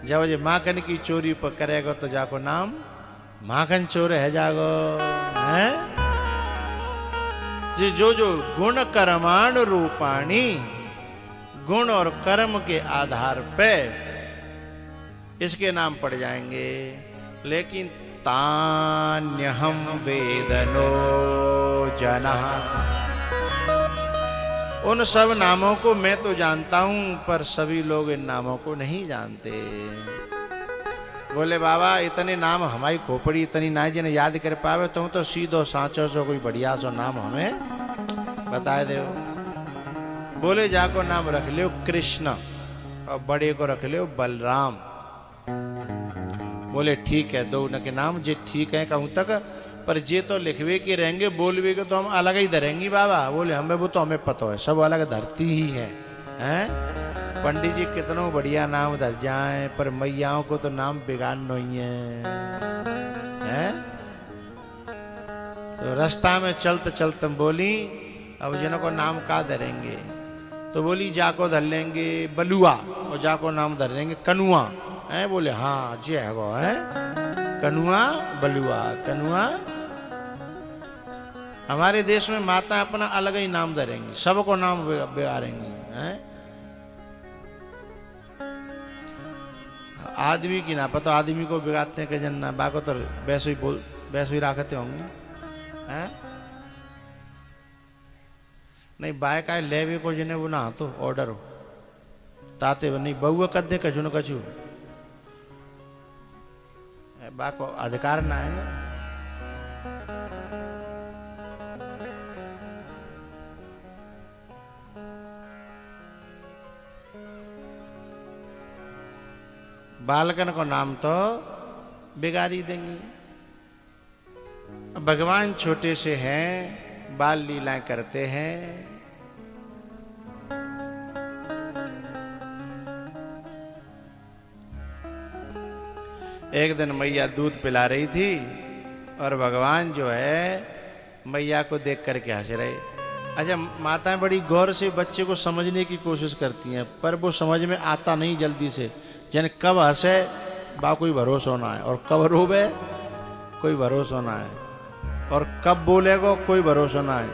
जब जे माखन की चोरी पर करेगा तो जाको नाम माखन चोर है जागो है। जो जो गुण कर्माण रूपाणी, गुण और कर्म के आधार पे इसके नाम पड़ जाएंगे। लेकिन तान्यहम वेदनो जना, उन सब नामों को मैं तो जानता हूं, पर सभी लोग इन नामों को नहीं जानते। बोले बाबा इतने नाम हमारी खोपड़ी इतनी ना जिन्हें याद कर पावे, तुम तो सीधो सांचो सो कोई बढ़िया सो नाम हमें बता दो। बोले जाको नाम रख लियो कृष्ण और बड़े को रख लियो बलराम। बोले ठीक है, दो उनके नाम जे ठीक है कहूं तक, पर जे तो लिखवे के रहेंगे बोलवे के तो हम अलग ही धरेंगे बाबा। बोले हमें वो तो हमें पता है, सब अलग धरती ही है हैं। पंडित जी कितनों बढ़िया नाम धर जाए, पर मैयाओं को तो नाम बिगाड़ नहीं है हैं। तो रास्ता में चलते चलते बोली अब जिन्हों को नाम का धरेंगे, तो बोली जाको धर लेंगे बलुआ और जाको नाम धर लेंगे कनुआ है। बोले हाँ जी है वो है कनुआ बलुआ कनुआ। हमारे देश में माता अपना अलग ही नाम धरेंगी, सबको नाम बिगाड़ेंगी हैं। आदमी की ना पता, आदमी को बिगाड़ते हैं कि जन्ना बाको तो वैसे ही बोल वैसे ही राखते होंगे हैं। नहीं बाय का ले भी को जिन्हें वो ना तो ऑर्डर हो ताते नहीं बहुआ कर दे कछु न कछु बाको अधिकार ना है ना। बालकन को नाम तो बिगाड़ी देंगी। भगवान छोटे से हैं, बाल लीलाएं करते हैं। एक दिन मैया दूध पिला रही थी और भगवान जो है मैया को देख करके हंस रहे। अच्छा माताएं बड़ी गौर से बच्चे को समझने की कोशिश करती हैं, पर वो समझ में आता नहीं जल्दी से। यानी कब हंसे बा कोई भरोसा होना है, और कब रोवे कोई भरोसा होना है, और कब बोलेगा कोई भरोसा ना है।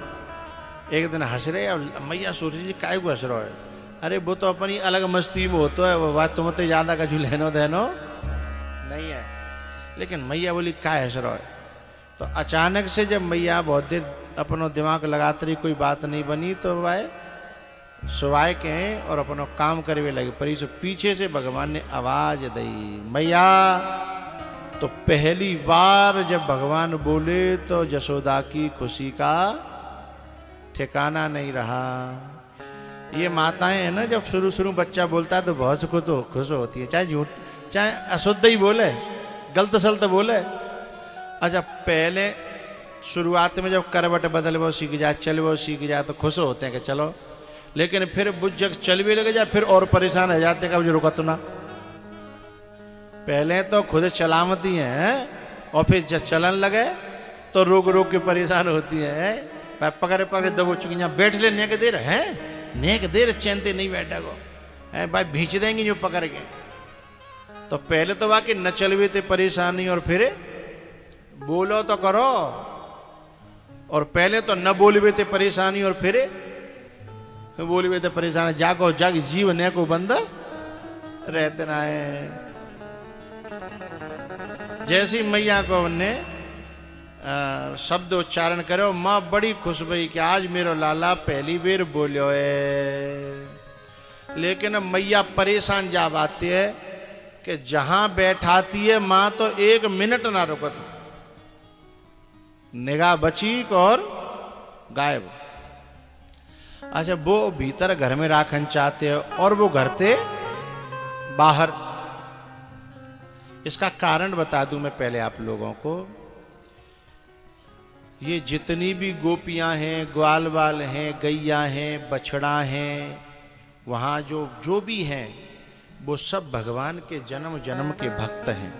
एक दिन हंस रहे और मैया सोच रही काय को हंस रहा है। अरे वो तो अपनी अलग मस्ती में होता है, वो बात तुम तो ज्यादा कछु लेनो देनो नहीं है। लेकिन मैया बोली काय हंस रहा है। तो अचानक से जब मैया बहुत देर अपनो दिमाग लगाते रही, कोई बात नहीं बनी, तो वह सुवाय के और अपनो काम करवे लगे। पर इस पीछे से भगवान ने आवाज दी मैया। तो पहली बार जब भगवान बोले तो यशोदा की खुशी का ठिकाना नहीं रहा। ये माताएं है ना, जब शुरू शुरू बच्चा बोलता है तो बहुत खुश होती है, चाहे झूठ चाहे अशुद्ध ही बोले, गलत सलत बोले। अच्छा पहले शुरुआत में जब करवट बदल वो सीख जाए, चल वो सीख जाए तो खुश होते हैं कि चलो। लेकिन फिर बुझ जब चल भी लगे जाए फिर और परेशान हो जाते हैं, कब जो रुका तो ना। पहले तो खुद चलामती हैं और फिर जब चलन लगे तो रोक रोक के परेशान होती है। पकड़े पकड़े दबो चुकी यहाँ बैठ ले नेक देर है, नेक देर चैनते नहीं बैठा को है भाई, भींच देंगी जो पकड़ के। तो पहले तो वाकई न चलवे थे परेशानी, और फिर बोलो तो करो। और पहले तो न बोलवे थे परेशानी, और फिर बोलवे थे परेशानी। जागो जाग जीव ने को बंद रहते ना है। जैसी मैया को ने शब्द उच्चारण करो, माँ बड़ी खुश भई कि आज मेरो लाला पहली बेर बोलो है। लेकिन मैया परेशान जा बाती है कि जहां बैठाती है माँ तो एक मिनट ना रुकत, निगाह बची और गायब। अच्छा वो भीतर घर में राखन चाहते हैं और वो घर से बाहर। इसका कारण बता दूं मैं पहले आप लोगों को। ये जितनी भी गोपियां हैं, ग्वाल बाल हैं, गैया हैं, बछड़ा हैं, वहाँ जो भी हैं वो सब भगवान के जन्म जन्म के भक्त हैं।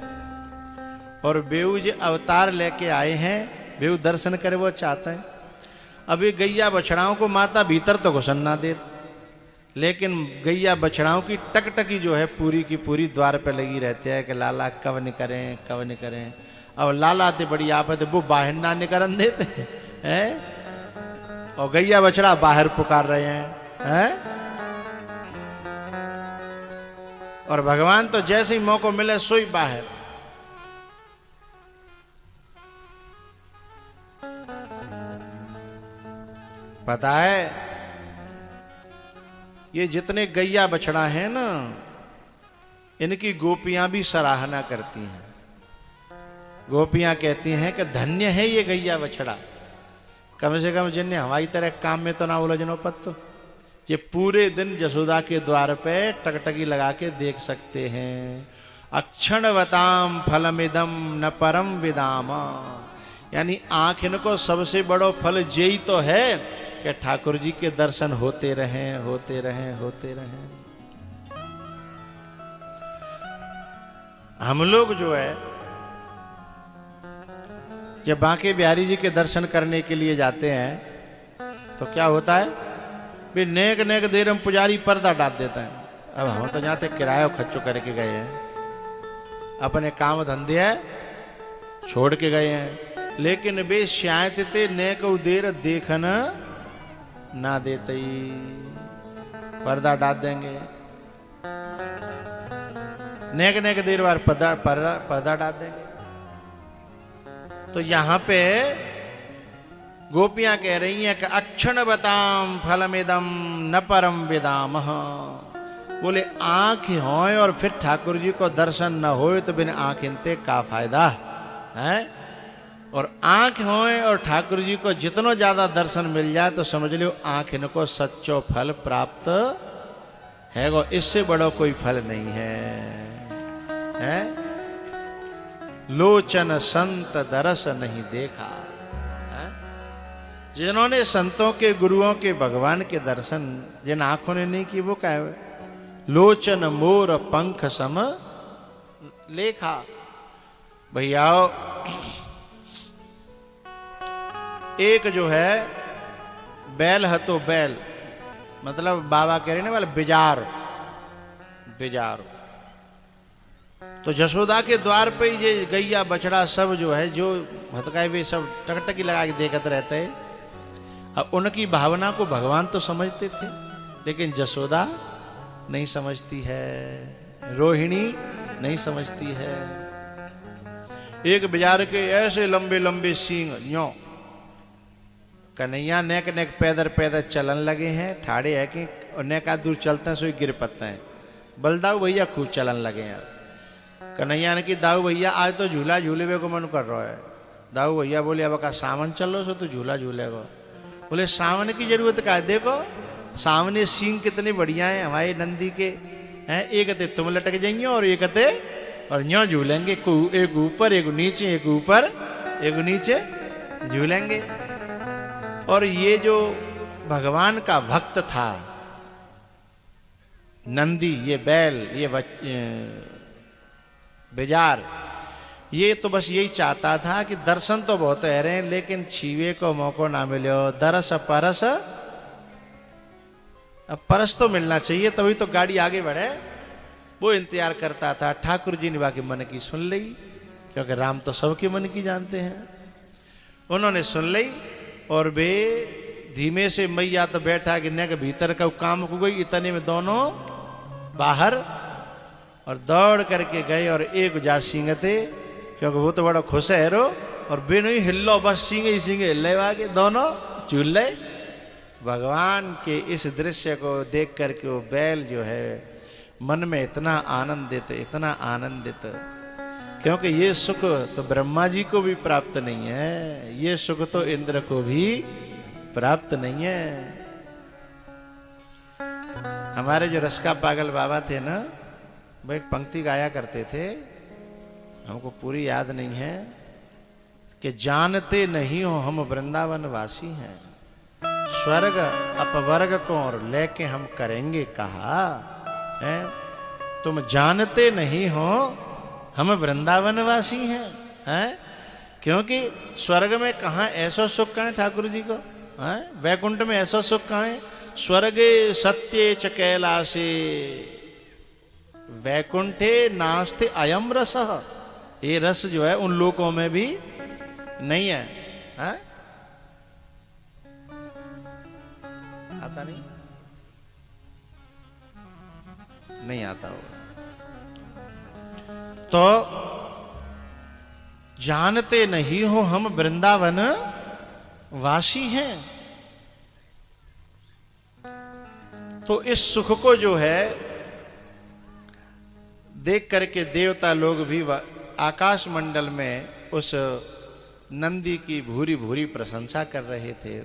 और बेऊ जो अवतार लेके आए हैं, बेऊ दर्शन करे वो चाहते हैं। अभी गैया बछड़ाओं को माता भीतर तो घुसन ना दे, लेकिन गैया बछड़ाओं की टकटकी जो है पूरी की पूरी द्वार पे लगी रहती है कि लाला कब निकरें कब निकरें। अब लाला ते बड़ी आफत, वो बाहर ना निकरन देते हैं और गैया बछड़ा बाहर पुकार रहे हैं। और भगवान तो जैसे ही मौका मिले सोई बाहर। पता है ये जितने गैया बछड़ा है ना, इनकी गोपियां भी सराहना करती हैं। गोपियां कहती हैं कि धन्य है ये गैया बछड़ा, कम से कम जिन्हें हमारी तरह काम में तो ना उलझनो पत्तो, ये पूरे दिन जसोदा के द्वार पे टकटकी लगा के देख सकते हैं। अक्षणवताम फलमिदम न परम विदामा, यानी आंख इनको सबसे बड़ो फल यही तो है कि ठाकुर जी के दर्शन होते रहें होते रहें होते रहें। हम लोग जो है जब बांके बिहारी जी के दर्शन करने के लिए जाते हैं तो क्या होता है, भी नेक नेक देर हम पुजारी पर्दा डाल देता है। अब हम तो जाते किराया खर्चो करके गए हैं, अपने काम धंधे है छोड़ के गए हैं, लेकिन वे श्यायत ते नेक देर देखन ना देते, पर्दा डाल देंगे, नेक नेक देर बार पर्दा डाल देंगे। तो यहां पे गोपियां कह रही हैं कि अक्षण बताम फलमिदम न परम विदाम। बोले आंख होए और फिर ठाकुर जी को दर्शन न होए तो बिन आंख इनते का फायदा है। और आंख होए और ठाकुर जी को जितना ज्यादा दर्शन मिल जाए तो समझ लो आंख इनको सच्चो फल प्राप्त है, वो इससे बड़ा कोई फल नहीं है? लोचन संत दरस नहीं देखा। जिन्होंने संतों के गुरुओं के भगवान के दर्शन जिन आंखों ने नहीं की वो क्या है? लोचन मोर पंख सम लेखा। भैया एक जो है बैल है तो बैल, मतलब बाबा कह रहे ना वाले बिजार बिजार। तो जसोदा के द्वार पे ये गैया बछड़ा सब जो है जो भटकाए वे सब टकटकी लगा के देखते रहते हैं। अब उनकी भावना को भगवान तो समझते थे लेकिन जसोदा नहीं समझती है, रोहिणी नहीं समझती है। एक बाजार के ऐसे लंबे लंबे सींग यो कन्हैया नेक नेक पैदर पैदर चलन लगे हैं, ठाड़े है कि नेका दूर चलते हैं सो गिर पड़ते हैं। बलदाऊ भैया खूब चलन लगे हैं। कन्हैया ने कि दाऊ भैया आज तो झूला झूले को मन कर रहा है। दाऊ भैया बोले अब का सावन चल लो सो तो झूला झूलेगा। बोले सावन की जरूरत का है, देखो सामने सींग कितने बढ़िया हैं हमारे नंदी के हैं। एक ते तुम लटक जाएंगे और एक ते और न्यों झूलेंगे, एक ऊपर एक नीचे, एक ऊपर एक नीचे झूलेंगे। और ये जो भगवान का भक्त था नंदी, ये बैल, ये बेजार, ये तो बस यही चाहता था कि दर्शन तो बहुत है रहे लेकिन छीवे को मौका ना मिले। दरस परस, अब परस तो मिलना चाहिए तभी तो गाड़ी आगे बढ़े। वो इंतजार करता था। ठाकुर जी ने बाकी मन की सुन ली, क्योंकि राम तो सबके मन की जानते हैं। उन्होंने सुन ली और वे धीमे से मैया तो बैठा कि न के भीतर का काम को गई, इतने में दोनों बाहर और दौड़ करके गए और एक जा सींगते, क्योंकि वो तो बड़ा खुश है रो। और बिन ही हिल्लो बस सींगे ही सींगे हिल्ले आगे दोनों चूल्हे। भगवान के इस दृश्य को देख करके वो बैल जो है मन में इतना आनंदित, इतना आनंदित, क्योंकि ये सुख तो ब्रह्मा जी को भी प्राप्त नहीं है, ये सुख तो इंद्र को भी प्राप्त नहीं है। हमारे जो रस का पागल बाबा थे ना, वो एक पंक्ति गाया करते थे, हमको पूरी याद नहीं है, कि जानते नहीं हो हम वृंदावन वासी हैं, स्वर्ग अपवर्ग को और लेके हम करेंगे कहा है। तुम जानते नहीं हो हम वृंदावन वासी हैं, क्योंकि स्वर्ग में कहाँ ऐसा सुख कहाँ है ठाकुर जी को, वैकुंठ में ऐसा सुख कहाँ है। स्वर्गे सत्य च कैलासे वैकुंठे नास्ते अयम रस। ये रस जो है उन लोकों में भी नहीं है, आता नहीं आता हो। तो जानते नहीं हो हम वृंदावन वासी हैं। तो इस सुख को जो है देख करके देवता लोग भी आकाश मंडल में उस नंदी की भूरी भूरी प्रशंसा कर रहे थे।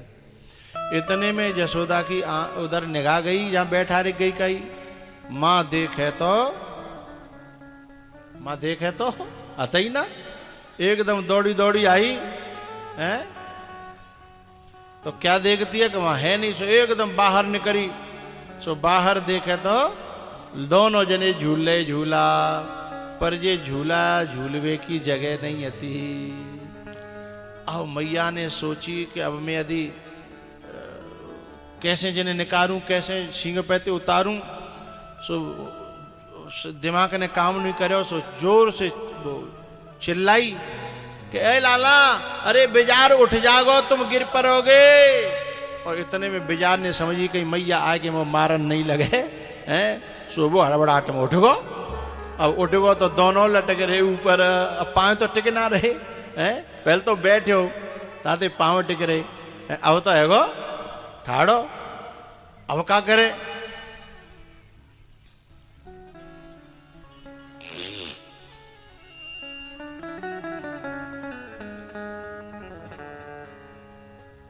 इतने में जसोदा की उधर निगाह गई, जहां बैठा रह गई कही, मां देखे तो आता ही ना, एकदम दौड़ी दौड़ी आई है। तो क्या देखती है कि वहां है नहीं, सो एकदम बाहर निकली। सो बाहर देखे तो दोनों जने झूले झूला, पर ये झूला झूलवे की जगह नहीं आती। अब मैया ने सोची कि अब मैं यदि कैसे जने निकारूं, कैसे सींग पैते उतारूं। सो दिमाग ने काम नहीं करे, सो जोर से चिल्लाई कि ए लाला, अरे बिजार उठ जागो, तुम गिर पड़ोगे। और इतने में बिजार ने समझी कहीं मैया आके वो मारन नहीं लगे हैं, सो वो हड़बड़ाहट में उठ गो। अब उठ गो तो दोनों लटक रहे ऊपर, अब पाँव तो टिक ना रहे हैं, पहले तो बैठे हो ताते पाँव टिक रहे, अब तो है गो ठाड़ो, अब क्या करे।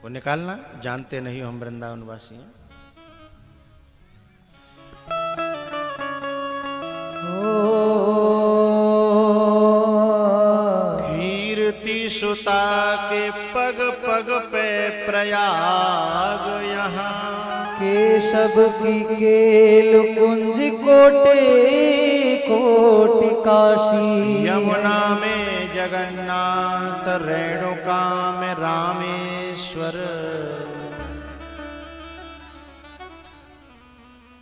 वो निकालना, जानते नहीं हो हम वृंदावन वासी हैं। कीर्ति सुता के पग पग पे प्रयाग यहाँ, केशव की केल कुंज कोटे कोटि काशी। यमुना में जगन्नाथ, रेणुका में रामेश्वर।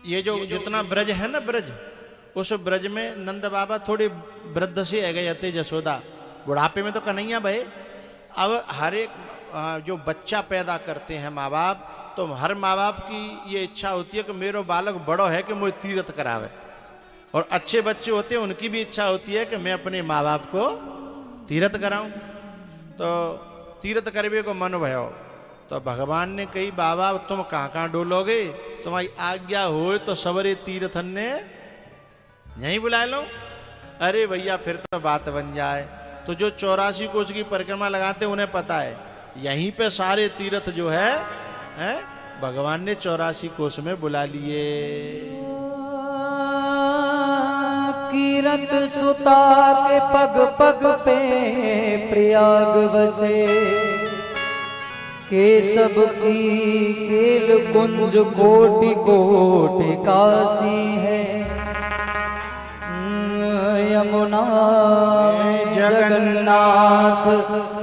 ये जो जितना ब्रज है ना, ब्रज, उस ब्रज में नंद बाबा थोड़ी वृद्ध से आ गए थे, जसोदा बुढ़ापे में तो कन्हैया भाई। अब हर एक जो बच्चा पैदा करते हैं माँ बाप, तो हर माँ बाप की ये इच्छा होती है कि मेरा बालक बड़ो है कि मुझे तीर्थ करावे। और अच्छे बच्चे होते हैं उनकी भी इच्छा होती है कि मैं अपने माँ बाप को तीर्थ कराऊं। तो तीर्थ करवे को मन भयो, तो भगवान ने कही बाबा तुम कहाँ कहाँ डोलोगे, तुम्हारी आज्ञा हो तो सबरे तीर्थन ने यहीं बुला लो। अरे भैया फिर तो बात बन जाए। तो जो 84 कोस की परिक्रमा लगाते उन्हें पता है, यहीं पे सारे तीर्थ जो है भगवान ने 84 कोस में बुला लिए। कीरत सुता के पग पग पे प्रयाग बसे, केशव की केल कुंज कोटि कोटि काशी है। यमुना में जगन्नाथ,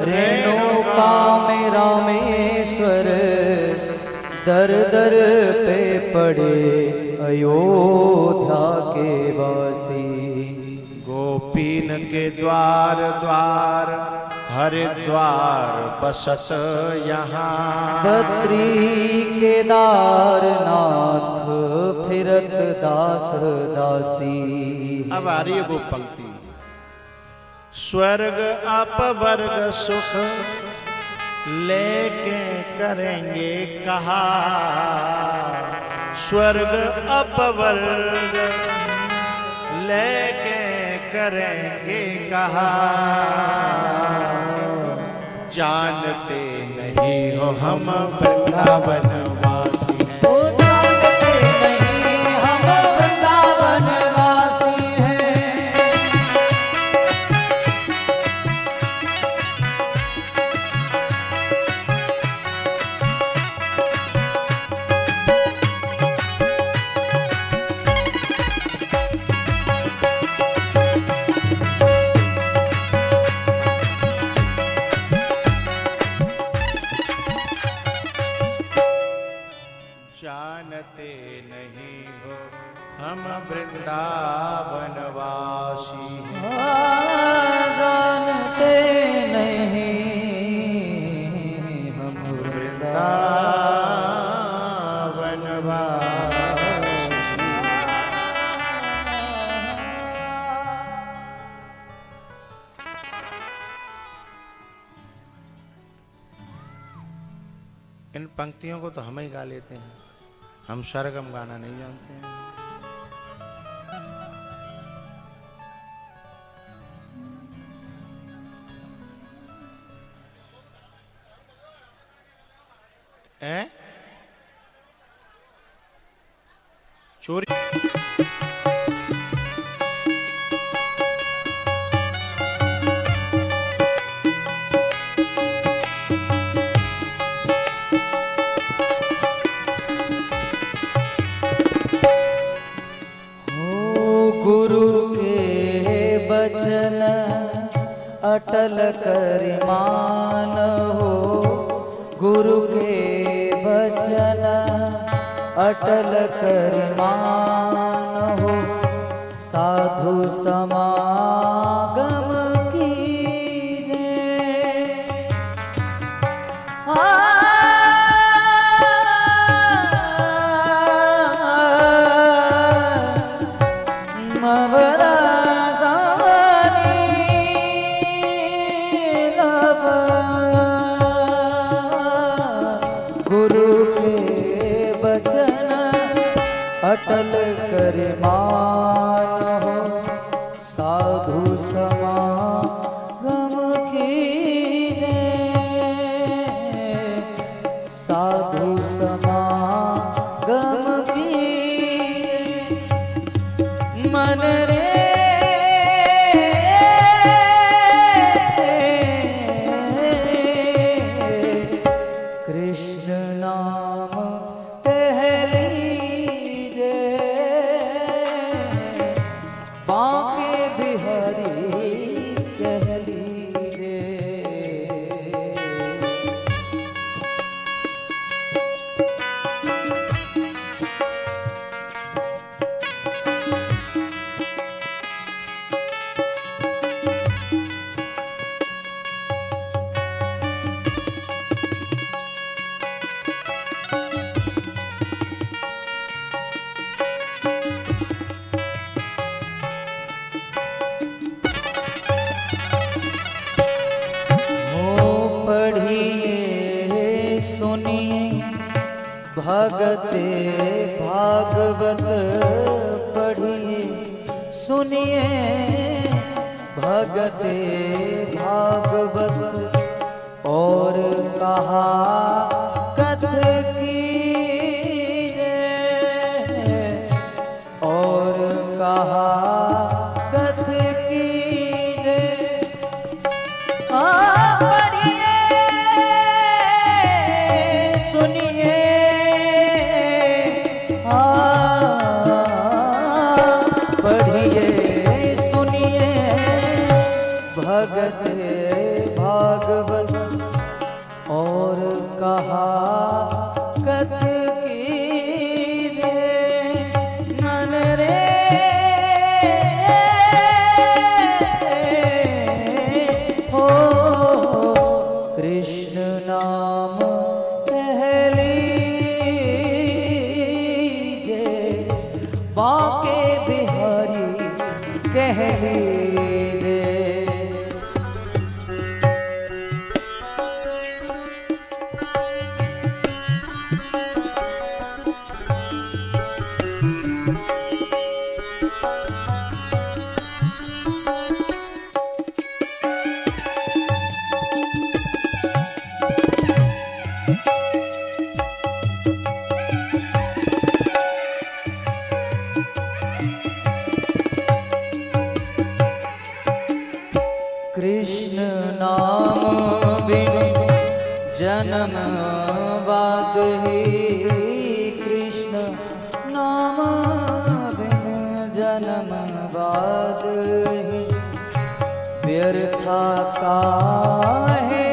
रेणुका में रामेश्वर। दर दर पे पड़े अयोध्या के वासी। गोपीन के द्वार द्वार हरिद्वार बसत यहाँ। बद्री केदारनाथ फिरत दास दासी। अब आ रही है वो पंक्ति, स्वर्ग अपवर्ग सुख लेके करेंगे कहा। स्वर्ग अपवर्ग लेके करेंगे कहा। जानते नहीं हो हम वृंदावन वासी हैं। ओ जानते नहीं हम वृंदावन वासी हैं। जानते नहीं हो हम वृंदावन वासी हैं। जानते नहीं हम वृंदावन वासी। इन पंक्तियों को तो हम ही गा लेते हैं, हम सरगम गाना नहीं जानते हैं। चोरी गुरु के बचन अटल कर मान हो। गुरु के बचन अटल कर मान हो। साधु समागम कीजे। गुरु के बचन अटल कर मानो, साधु समागम कीजे, साधु समागम कीजे। मन रे कृष्ण नाम कह लीजे, बांके बिहारी कह लीजे। पढ़िए सुनिए भगते भागवत, पढ़िए सुनिए भगते भागवत, और कहा कथ कीजे, और कहा कथ कीजे। पढ़िए सुनिए भगत भागवत, और कहा कथ कीजे। मन रे हो कृष्ण नाम कह लीजे, बांके बिहारी कह लीजे। कृष्ण नाम बिनु जन्म बाद ही, कृष्ण नाम बिनु जन्म बाद ही। व्यर्था काहे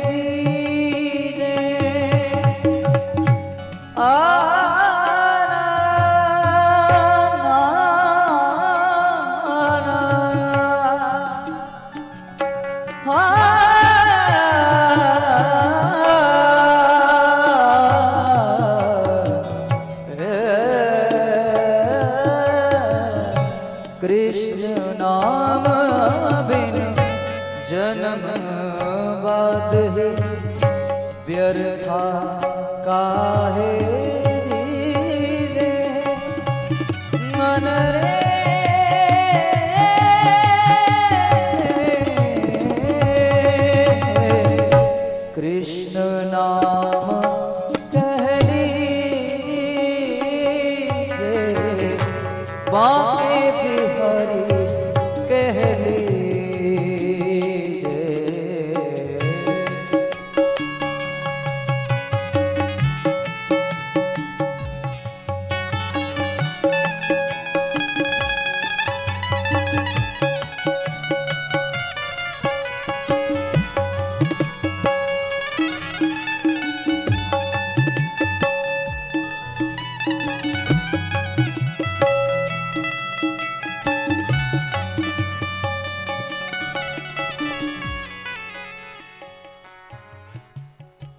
जीजे, कृष्ण नाम बिनु जन्म बाद ही। व्यर्था काहे जीजे, मन रे कृष्ण नाम कह लीजे, बांके बिहारी कह लीजे।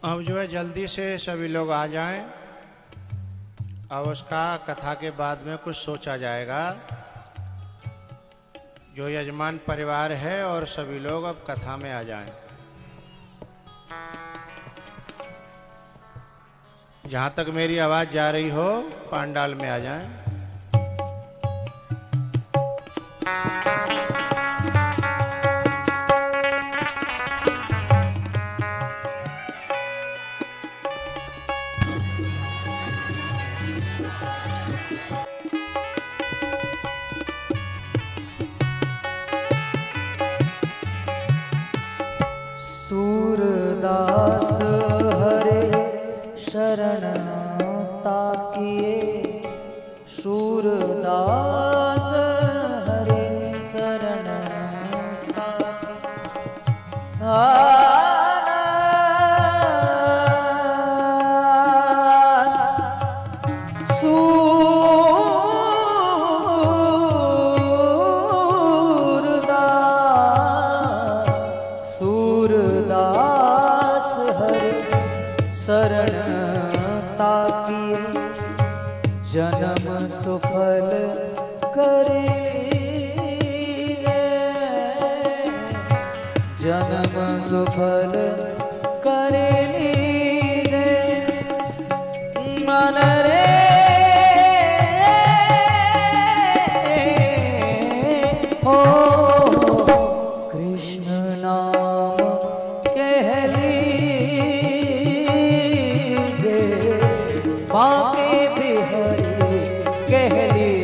अब जो है जल्दी से सभी लोग आ जाएं। अब उसका कथा के बाद में कुछ सोचा जाएगा। जो यजमान परिवार है और सभी लोग अब कथा में आ जाएं। जहां तक मेरी आवाज जा रही हो पांडाल में आ जाएं। सूरदास हरे शरण ताकिए, सूरदास हरे शरण सूरदास हरे शरण ताकिए, जन्म सुफल करे जन्म सुफल करे लीजे मन रे हो कृष्ण नाम कह लीजे बाके बिहारी कह लीजे।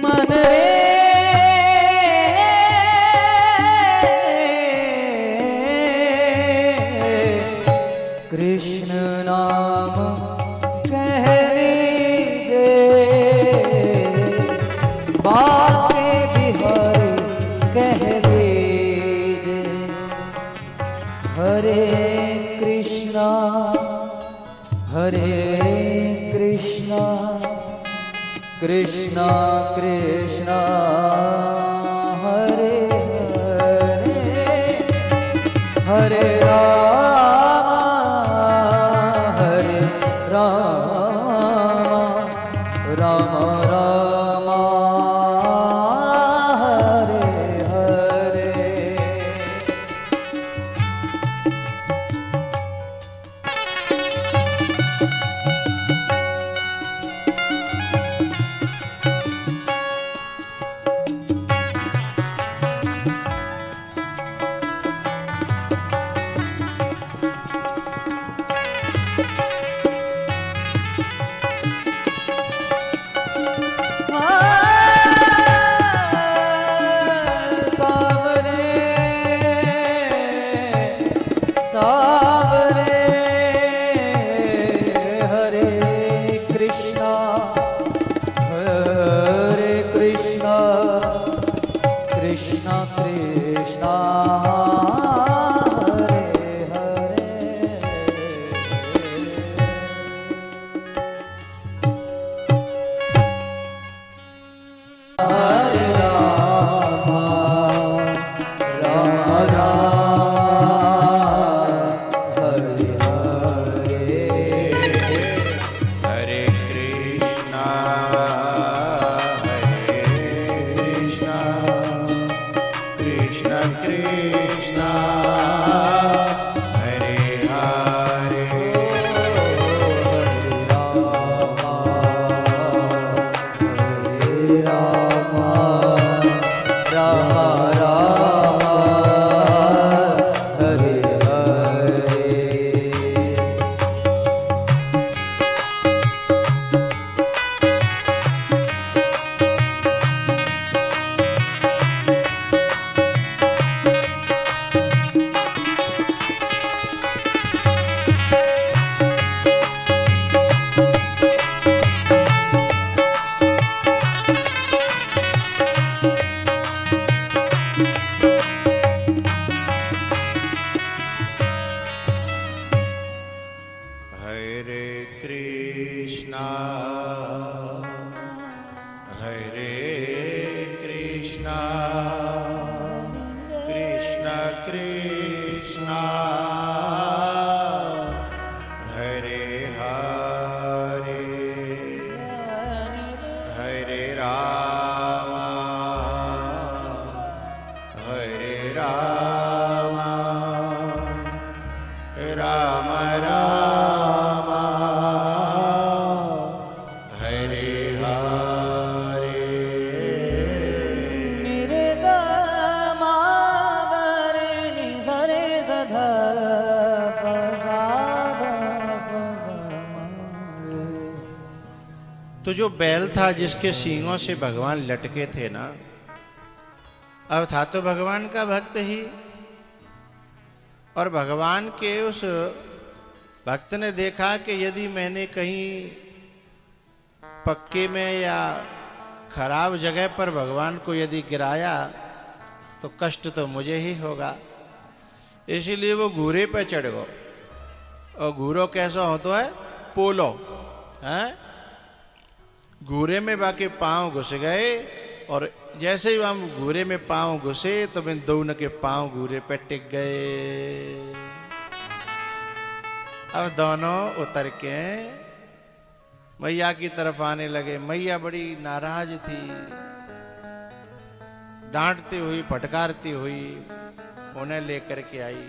मन रे कृष्ण नाम कह लीजे बाके बिहारी कह लीजे। हरे कृष्णा कृष्णा कृष्णा हरे हरे, हरे राम राम राम हरे हरे। कृष्णा कृष्णा हरे हरे। हरे राम राम राम हरे हरे। हरे कृष्णा हरे कृष्णा कृष्णा कृष्णा हरे हरे हरे राम राम राम हरे हरे निर्गमावरणि सरे सधा तो जो बैल था जिसके सींगों से भगवान लटके थे ना, अब था तो भगवान का भक्त ही, और भगवान के उस भक्त ने देखा कि यदि मैंने कहीं पक्के में या खराब जगह पर भगवान को यदि गिराया तो कष्ट तो मुझे ही होगा, इसीलिए वो घूरे पे चढ़ गो। और घूरो कैसा होता है? पोलो है। घूरे में बाकी पांव घुस गए, और जैसे ही हम घूरे में पांव घुसे तो मैं दोनों के पांव घूरे पे टिक गए। अब दोनों उतर के मैया की तरफ आने लगे। मैया बड़ी नाराज थी, डांटती हुई फटकारती हुई उन्हें लेकर के आई।